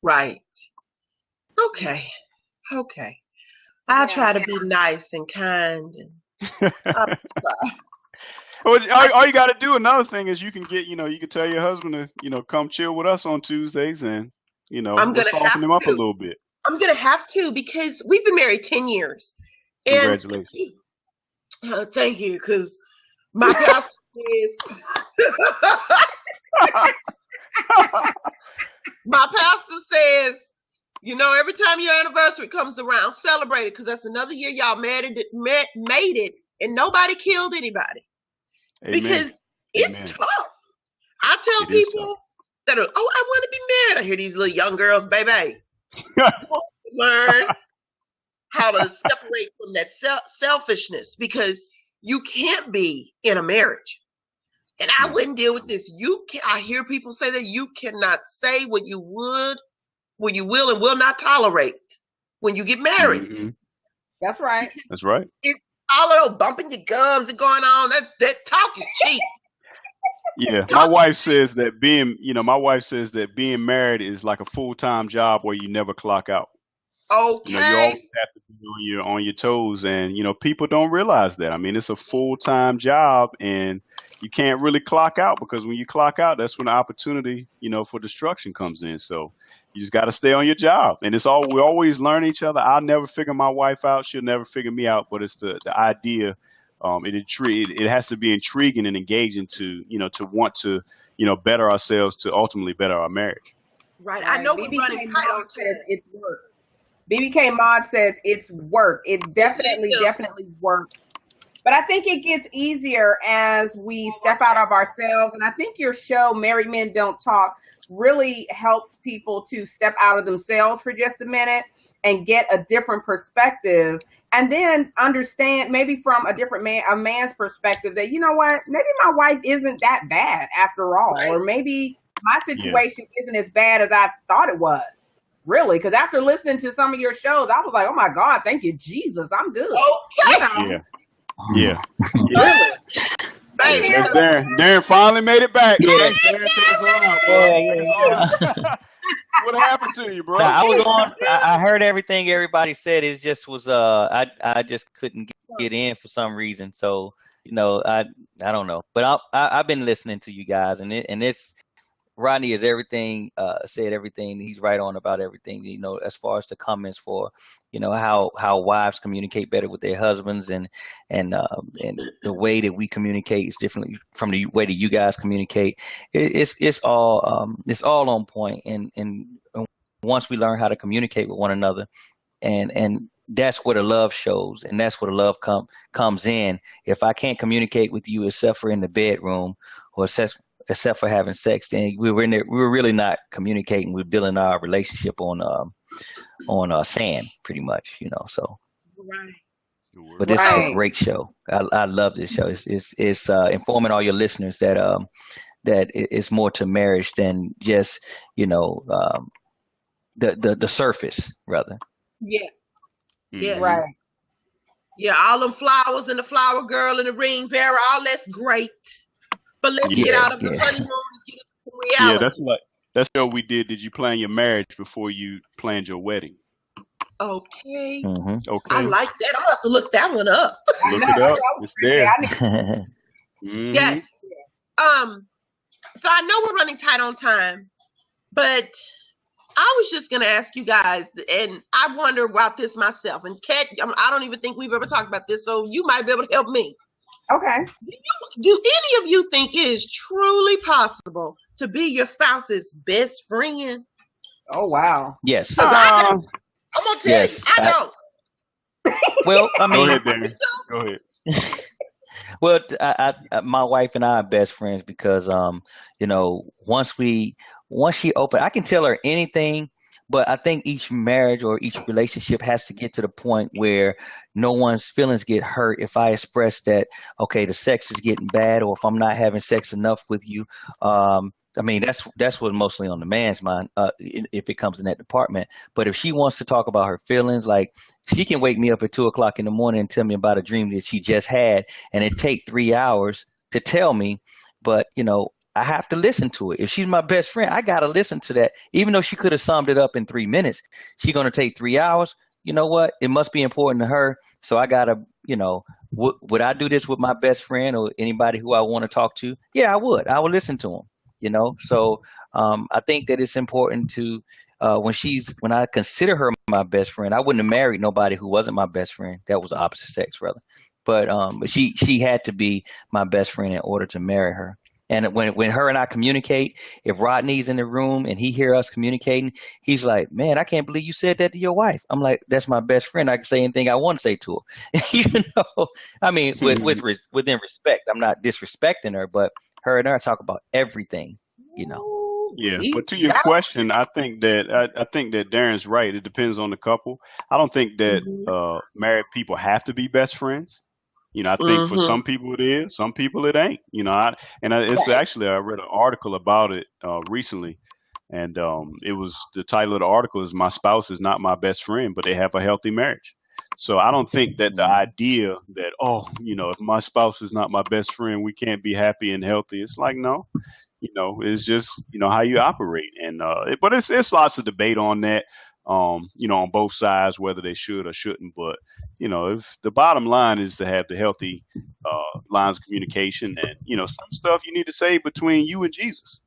Right. Okay. Okay. I'll Yeah. try to be nice and kind and Well, all you got to do, another thing is you can get, you can tell your husband to, come chill with us on Tuesdays, and, I'm we'll gonna have soften him up a to. little bit. I'm gonna have to because we've been married 10 years. And Congratulations. thank you, because my pastor says my pastor says, every time your anniversary comes around, celebrate it, because that's another year y'all made it, and nobody killed anybody. Amen. Because it's Amen. tough. I tell It is tough. people that are, I want to be married. I hear these little young girls, baby, learn how to separate from that selfishness, because you can't be in a marriage. And I wouldn't deal with this. I hear people say that you cannot say what you will and will not tolerate when you get married. Mm-hmm. That's right. That's right. It's all of bumping your gums and going on. That talk is cheap. Yeah, my wife says that being married is like a full-time job where you never clock out. Okay. You always have to be on your toes, and people don't realize that. I mean, it's a full-time job, and you can't really clock out, because when you clock out, that's when the opportunity, for destruction comes in. So you just got to stay on your job, and we always learn each other. I'll never figure my wife out; she'll never figure me out. But it's the idea. It has to be intriguing and engaging to want to better ourselves, to ultimately better our marriage. Right. I know we're running BBK tight on Mod says time. it's work. BBK Mod says it's work. It's definitely work. But I think it gets easier as we step out of ourselves. And I think your show, Married Men Don't Talk, really helps people to step out of themselves for just a minute and get a different perspective, and then understand, maybe from a man's perspective, that, you know what, maybe my wife isn't that bad after all, Right. or maybe my situation isn't as bad as I thought it was. Really, because after listening to some of your shows, I was like, oh my God, thank you, Jesus, I'm good. Okay. Yeah. Really? Baby. That's Darren finally made it back. Yeah. Thanks, Darren. Take us on out, boy. Yeah. What happened to you, bro? Now, I was on. I heard everything everybody said. It just was. I just couldn't get in for some reason. So I don't know. But I've been listening to you guys, and it's Rodney is everything. Said everything. He's right on about everything. As far as the comments for, how wives communicate better with their husbands, and the way that we communicate is differently from the way that you guys communicate. It's all on point, and once we learn how to communicate with one another, and that's where the love shows, and that's where the love comes in. If I can't communicate with you except for in the bedroom, or except for having sex, then we were really not communicating. We're building our relationship on sand, pretty much, So, Right. but this is a great show. I love this show. It's informing all your listeners that it's more to marriage than just the surface, rather. Yeah. Yeah. Right. Yeah. All them flowers and the flower girl and the ring bearer, all that's great. But let's get out of the honeymoon and get into reality. Yeah, that's what we did. Did you plan your marriage before you planned your wedding? Okay. Mm-hmm. Okay. I like that. I'm gonna have to look that one up. Look it up. It's there. Yes. So I know we're running tight on time, but I was just going to ask you guys, and I wonder about this myself. And Kat, I don't even think we've ever talked about this, so you might be able to help me. Okay. Do any of you think it is truly possible to be your spouse's best friend? Oh, wow. Yes. Because I'm going to tell Yes. you, I don't. Well, I Go mean, ahead, Darren. Go ahead. well, my wife and I are best friends because, you know, once she open, I can tell her anything, but I think each marriage or each relationship has to get to the point where no one's feelings get hurt if I express that, okay, the sex is getting bad, or if I'm not having sex enough with you. I mean, that's what's mostly on the man's mind, if it comes in that department. But if she wants to talk about her feelings, like she can wake me up at 2 o'clock in the morning and tell me about a dream that she just had, and it take 3 hours to tell me. But you know, I have to listen to it. If she's my best friend, I gotta listen to that. Even though she could have summed it up in 3 minutes, she's gonna take 3 hours. You know what? It must be important to her. So I gotta, you know, would I do this with my best friend or anybody who I want to talk to? Yeah, I would. I would listen to them. You know, so I think that it's important to when I consider her my best friend. I wouldn't have married nobody who wasn't my best friend. That was the opposite sex, rather. But she had to be my best friend in order to marry her. And when her and I communicate, if Rodney's in the room and he hear us communicating, he's like, "Man, I can't believe you said that to your wife." I'm like, "That's my best friend. I can say anything I want to say to her." You know, I mean, within respect. I'm not disrespecting her, but her and I talk about everything. You know. Yeah, but to your question, I think that Darren's right. It depends on the couple. I don't think that married people have to be best friends. You know, I think for some people it is, some people it ain't. You know, it's actually I read an article about it recently, and it was the title of the article is "My Spouse is Not My Best Friend, but They Have a Healthy Marriage." So I don't think that the idea that if my spouse is not my best friend, we can't be happy and healthy. It's like no, it's just how you operate, and but it's lots of debate on that. On both sides whether they should or shouldn't, but if the bottom line is to have the healthy lines of communication, and some stuff you need to say between you and Jesus.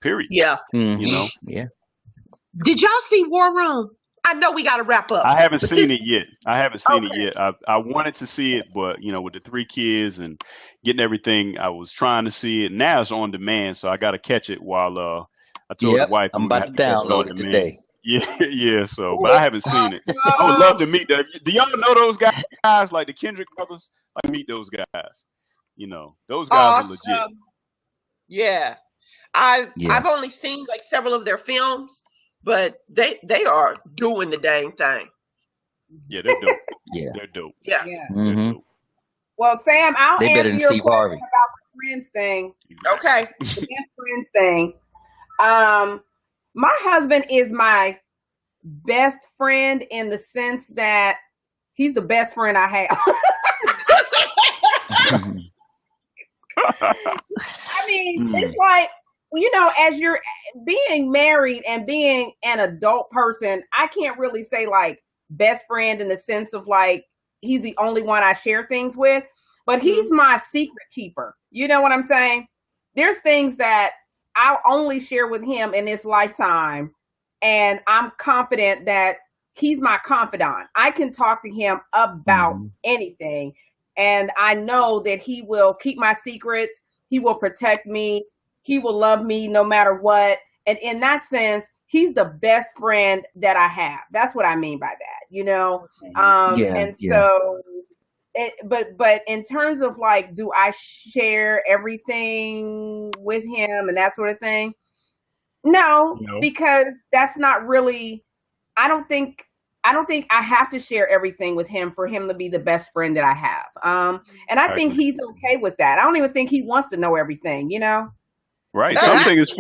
Period. Yeah. Mm-hmm. Yeah. Did y'all see War Room? I know we got to wrap up. I haven't seen it yet. I wanted to see it, but with the 3 kids and getting everything, I was trying to see it. Now it's on demand, so I got to catch it while I told the wife I'm about to download it today. Yeah. So, but I haven't seen it. I would love to meet them. Do y'all know those guys, like the Kendrick brothers? I meet those guys. Those guys are legit. Yeah, I've only seen like several of their films, but they are doing the dang thing. Yeah, they're dope. Yeah, they're dope. Yeah. Mm-hmm. They're dope. Well, Sam, I'll they better answer than your Steve question Harvey. about the friends thing. Okay. The best friends thing. My husband is my best friend in the sense that he's the best friend I have. I mean, it's like, as you're being married and being an adult person, I can't really say like best friend in the sense of like he's the only one I share things with, but he's my secret keeper. You know what I'm saying? There's things that I'll only share with him in this lifetime, and I'm confident that he's my confidant. I can talk to him about anything, and I know that he will keep my secrets. He will protect me. He will love me no matter what. And in that sense, he's the best friend that I have. That's what I mean by that, So, but in terms of like, do I share everything with him and that sort of thing? No, because that's not really, I don't think I have to share everything with him for him to be the best friend that I have. And I think he's okay with that. I don't even think he wants to know everything, Right. Something is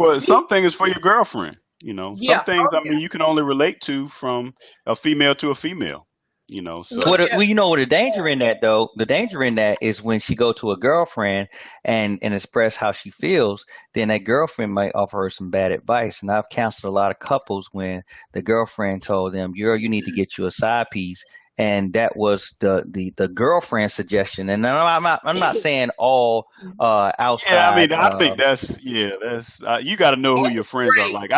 for your girlfriend. Some things you can only relate to from a female to a female. So well, you know what the danger in that though? The danger in that is when she go to a girlfriend and express how she feels, then that girlfriend might offer her some bad advice. And I've counseled a lot of couples when the girlfriend told them, "Girl, you need to get you a side piece." and that was the girlfriend suggestion. And I'm not saying all Yeah, I outside. mean, I think that's you got to know who your That's friends are. great. Like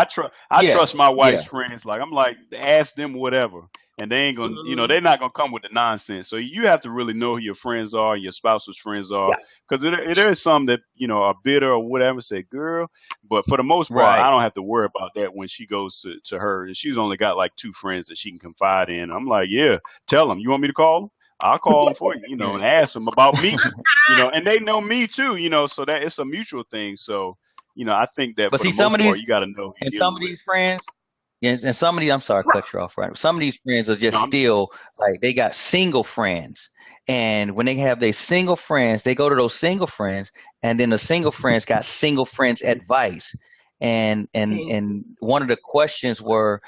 I Yeah, trust my yeah, wife's friends. Like I'm like, ask them whatever, and they ain't gonna, Hmm. they're not gonna come with the nonsense. So you have to really know who your friends are, and your spouse's friends are, Yeah. because there is some that are bitter or whatever. Say, girl, but for the most part, right. I don't have to worry about that when she goes to her, and she's only got like two friends that she can confide in. I'm like, yeah, tell them. You want me to call them? I'll call them for you, Yeah. and ask them about me. And they know me too, so that it's a mutual thing. So, I think that But for the see, some most of part, these you got to know who and you're some dealing of with. these friends. Yeah, and some of these, I'm sorry, to cut you off, right? Some of these friends are No, just still like they got single friends. And when they have their single friends, they go to those single friends, and then the single friends got single friends advice. And one of the questions were,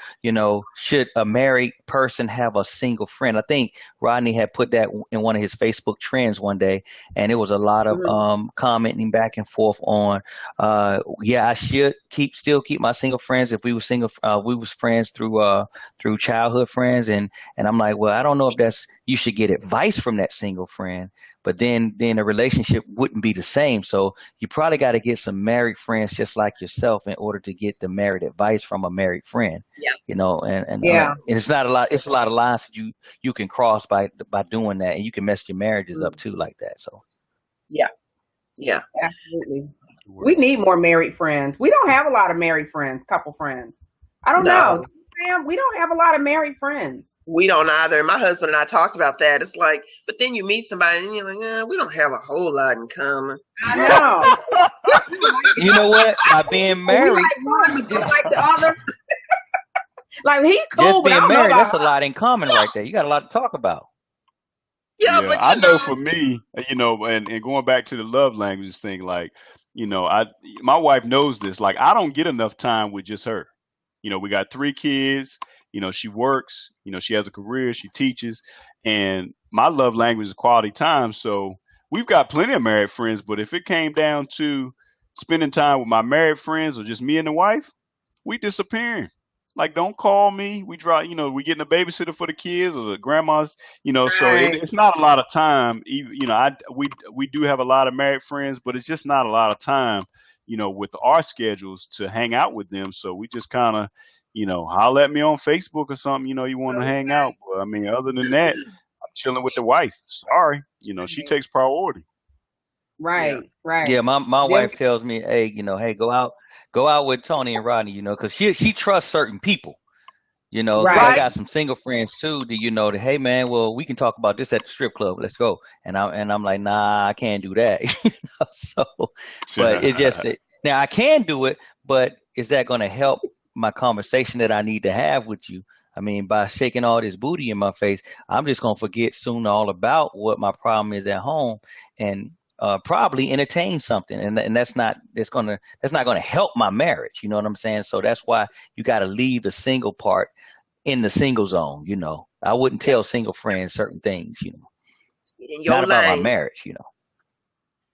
should a married person have a single friend? I think Rodney had put that in one of his Facebook trends one day, and it was a lot of Mhm. commenting back and forth on yeah, I should still keep my single friends if we were single. We was friends through childhood friends, and I'm like, well, I don't know if that's you should get advice from that single friend, but then the relationship wouldn't be the same. So you probably got to get some married friends just like yourself in order to get the married advice from a married friend. Yeah. And Yeah. it's not a lot. It's a lot of lines that you can cross by doing that, and you can mess your marriages up Mm. too like that. So Yeah. Yeah. Absolutely. We well, need more married friends. We don't have a lot of married friends, couple friends. I don't know. No, Sam, we don't have a lot of married friends. we don't either. My husband and I talked about that. It's like, but then you meet somebody and you're like, we don't have a whole lot in common. I know. We you know what? By being like married. one, but don't like the other. Like he cool, Just but I being don't know married, about that's a lot in common right there. You got a lot to talk about. Yeah, yeah, but I know for me, and going back to the love languages thing, like, I my wife knows this. Like, I don't get enough time with just her. We got three kids. She works. She has a career. She teaches, and my love language is quality time. So we've got plenty of married friends. But if it came down to spending time with my married friends or just me and the wife, we disappearing. Like, don't call me. We draw, we getting a babysitter for the kids or the grandmas, so right. it's not a lot of time. We do have a lot of married friends, but it's just not a lot of time, with our schedules to hang out with them. So we just kind of, holler at me on Facebook or something, you want to hang out. But I mean, other than that, I'm chilling with the wife. Sorry, she takes priority. yeah. Right. Right. Yeah, my Them, wife tells me, hey, hey, go out with Tony and Rodney, because she trusts certain people, because I right. Right. got some single friends too that that, hey man, well, we can talk about this at the strip club. Let's go. And I'm like, nah, I can't do that. So, but it's just now I can do it, but is that going to help my conversation that I need to have with you? I mean, by shaking all this booty in my face, I'm just gonna forget soon all about what my problem is at home, and probably entertain something, and that's not gonna help my marriage. You know what I'm saying? So that's why you got to leave the single part in the single zone. I wouldn't Yeah. tell single friends certain things. Get in Not your about my lane. marriage.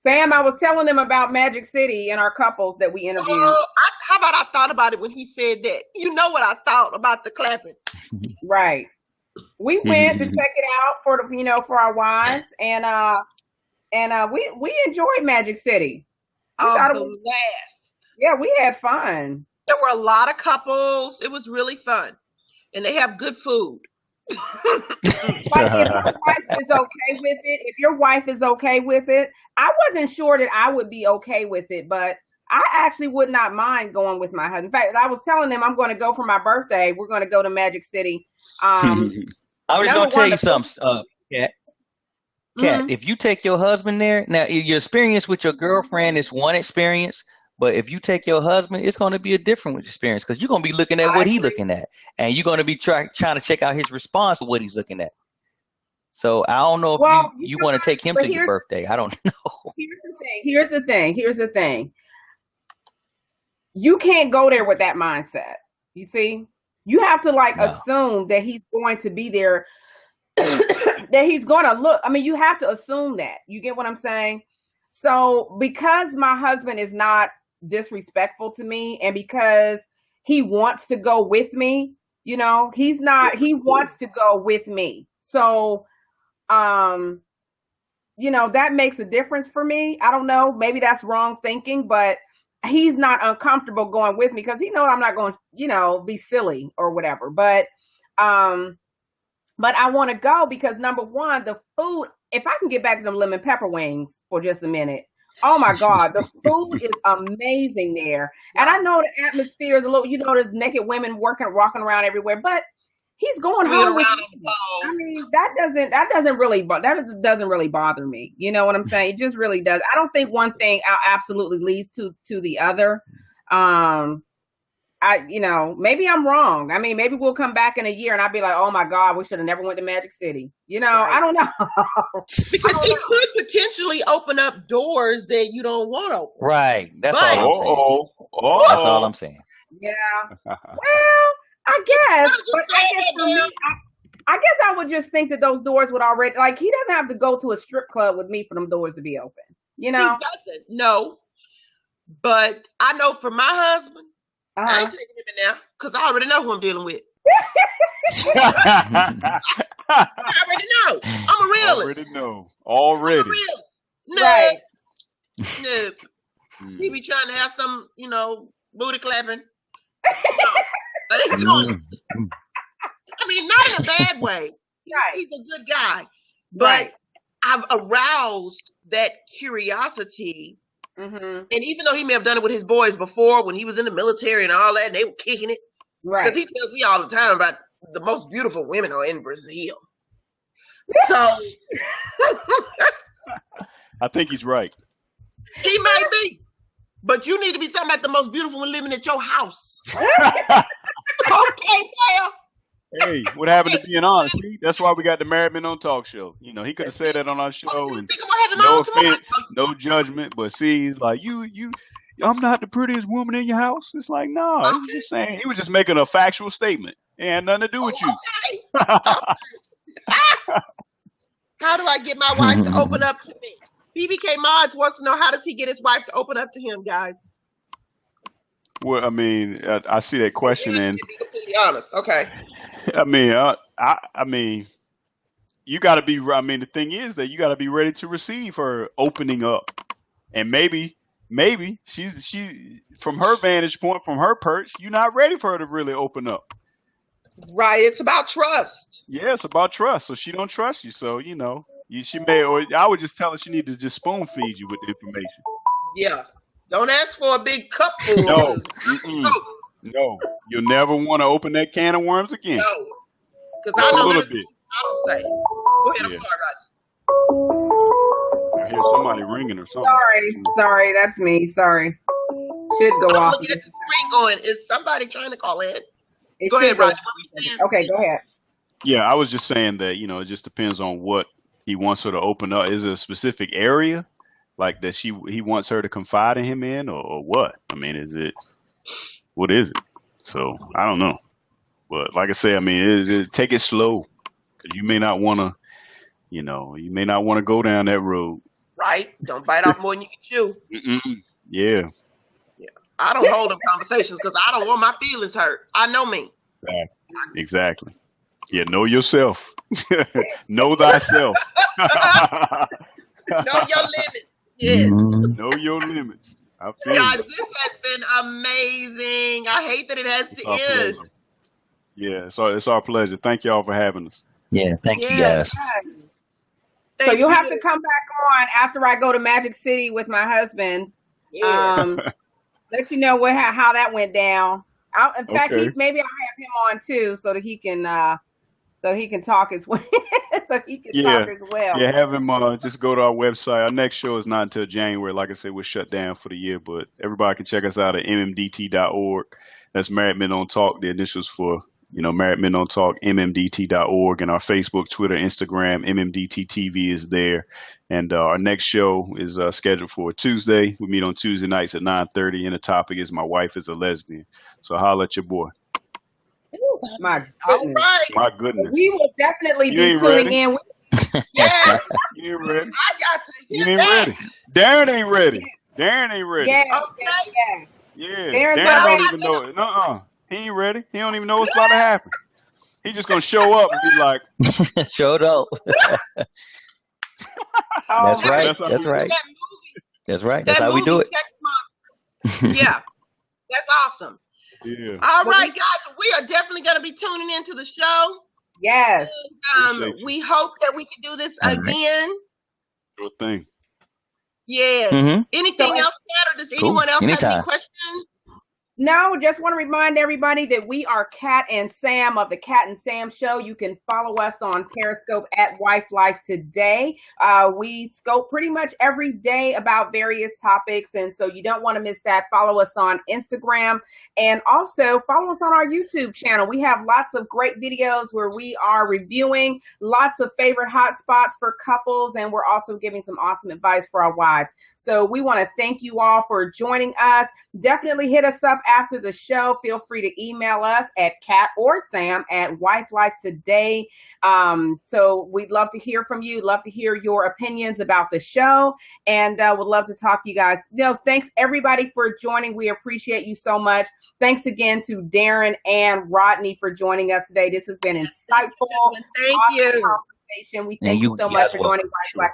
Sam, I was telling them about Magic City and our couples that we interviewed. How about I thought about it when he said that? You know what I thought about the clapping? Right. We went to check it out for our wives, and we enjoyed Magic City. We A thought it was blast. yeah, we had fun. There were a lot of couples. It was really fun, and they have good food. Like if my wife is okay with it, if your wife is okay with it, I wasn't sure that I would be okay with it, but I actually would not mind going with my husband. In fact, I was telling them I'm going to go for my birthday. We're going to go to Magic City. I was Number gonna tell one, you something, Kat. Kat, mhm. if you take your husband there, now your experience with your girlfriend is one experience, but if you take your husband, it's going to be a different experience because you're going to be looking at I what he's agree. looking at, and you're going to be trying to check out his response to what he's looking at. So I don't know if Well, you want to take him but to your birthday. I don't know. here's the thing. Here's the thing. Here's the thing. You can't go there with that mindset. You see, you have to No. assume that he's going to be there, that he's going to look. I mean, you have to assume that. You get what I'm saying? So, because my husband is not disrespectful to me, and because he wants to go with me, he wants to go with me. So, that makes a difference for me. I don't know. Maybe that's wrong thinking, but he's not uncomfortable going with me because he knows I'm not going to, be silly or whatever. But I want to go because number one, the food, if I can get back to them lemon pepper wings for just a minute. Oh my God, the food is amazing there. And I know the atmosphere is a little, there's naked women walking around everywhere, but he's going home with me. I mean, that doesn't really bother me. You know what I'm saying? It just really does. I don't think one thing absolutely leads to the other. Maybe I'm wrong. I mean, maybe we'll come back in a year and I'll be like, oh my God, we should have never went to Magic City. Right. I don't know. Because he could potentially open up doors that you don't want to open. Right. That's all I'm saying. That's all I'm saying. Yeah. Well, I guess. But I guess for me, I guess I would just think that those doors would already, like, he doesn't have to go to a strip club with me for them doors to be open. He doesn't. No. But I know for my husband, I ain't taking him in there because I already know who I'm dealing with. I already know. I'm a realist. Already. No. Right. No. He be trying to have some, booty clapping. No. I mean, not in a bad way. Right. He's a good guy. But I've aroused that curiosity. Mm-hmm. And even though he may have done it with his boys before when he was in the military and all that, and they were kicking it. Right. Because he tells me all the time about the most beautiful women are in Brazil. So I think he's right. He might be. But you need to be talking about the most beautiful one living at your house. Okay, player. Hey, what happened to being honest? See, that's why we got the Married Men Don't Talk show. He could have said that on our show, and no offense, no judgment. But see, he's like, I'm not the prettiest woman in your house. It's like, no, he was just saying, he was just making a factual statement. It had nothing to do with you. Okay. How do I get my wife to open up to me? BBK Mods wants to know, how does he get his wife to open up to him, guys? Well, I mean, I see that question, and to be completely honest, okay. I mean, you got to be. I mean, the thing is that you got to be ready to receive her opening up, and maybe she from her vantage point, from her perch, you're not ready for her to really open up. Right. It's about trust. Yeah, it's about trust. So she don't trust you. So she may, or I would just tell her she need to just spoon feed you with the information. Yeah. Don't ask for a big cup full. No. No, you'll never want to open that can of worms again. No, because I know that I don't say. Go ahead, I'm sorry, Roger. I hear somebody ringing or something. Sorry, that's me. Sorry. Should go off. Looking at the screen going, is somebody trying to call in? Go ahead, Roger. Okay, go ahead. Yeah, I was just saying that, it just depends on what he wants her to open up. Is it a specific area like that he wants her to confide in him in, or what? I mean, what is it? So I don't know, but like I say, I mean, take it slow, because you may not want to, go down that road. Right. Don't bite off more than you can chew. Yeah. I don't hold them conversations because I don't want my feelings hurt. I know me. Exactly. Yeah. Know yourself. Know thyself. Know your limits. Yes. Know your limits. Guys, this has been amazing. I hate that it has to end. Yeah, it's our pleasure. Thank y'all for having us. Yeah, thank you guys. So you'll have to come back on after I go to Magic City with my husband. Yeah. Let you know how that went down. In fact, maybe I'll have him on too, so that he can talk as well. Talk as well. Yeah, have him just go to our website. Our next show is not until January. Like I said, we're shut down for the year, but everybody can check us out at MMDT.org. That's Married Men Don't Talk. The initials for Married Men Don't Talk, MMDT.org, and our Facebook, Twitter, Instagram, MMDT TV is there. And our next show is scheduled for Tuesday. We meet on Tuesday nights at 9:30, and the topic is "My Wife is a Lesbian." So holla at your boy. My goodness. All right. My goodness. We will definitely be tuning in. Yeah. You ain't ready. I got to You ain't ready. Darren ain't ready. Yes. Okay. Yeah. Darren don't even know it. He ain't ready. He don't even know what's about to happen. He's just gonna show up and be like, Showed up. Oh, That's right. how That's we- right. That movie, That's right. that That's how we do movie, it. Sex Monster. Yeah, that's awesome. Yeah. All right, guys, we are definitely going to be tuning into the show. yes. Appreciate you. We hope that we can do this All right. again. Sure thing. Yes. Mm-hmm. Anything So- else, Kat, or does Cool. anyone else have Anytime. any questions? No, just want to remind everybody that we are Kat and Sam of the Kat and Sam Show. You can follow us on Periscope at Wife Life Today. We scope pretty much every day about various topics, and so you don't want to miss that. Follow us on Instagram, and also follow us on our YouTube channel. We have lots of great videos where we are reviewing lots of favorite hot spots for couples, and we're also giving some awesome advice for our wives. So we want to thank you all for joining us. Definitely hit us up after the show. Feel free to email us at Kat or Sam at Wife Life Today. So we'd love to hear from you. Love to hear your opinions about the show, and would love to talk to you guys. Thanks everybody for joining. We appreciate you so much. Thanks again to Darren and Rodney for joining us today. This has been insightful. Thank awesome you. conversation. We thank you so you much guys for welcome. joining Wife Life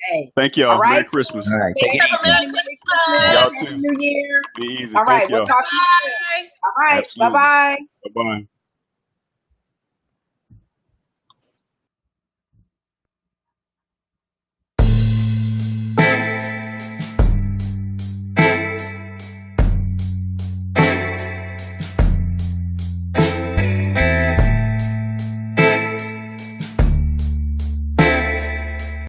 Today. Thank y'all. All right. Merry Christmas. All right. Take it Have a easy. Merry Christmas. Y'all Happy too. New Year. Be easy. All right. Thank We'll y'all. talk to you soon. Bye. All right. Absolutely. Bye-bye. Bye-bye.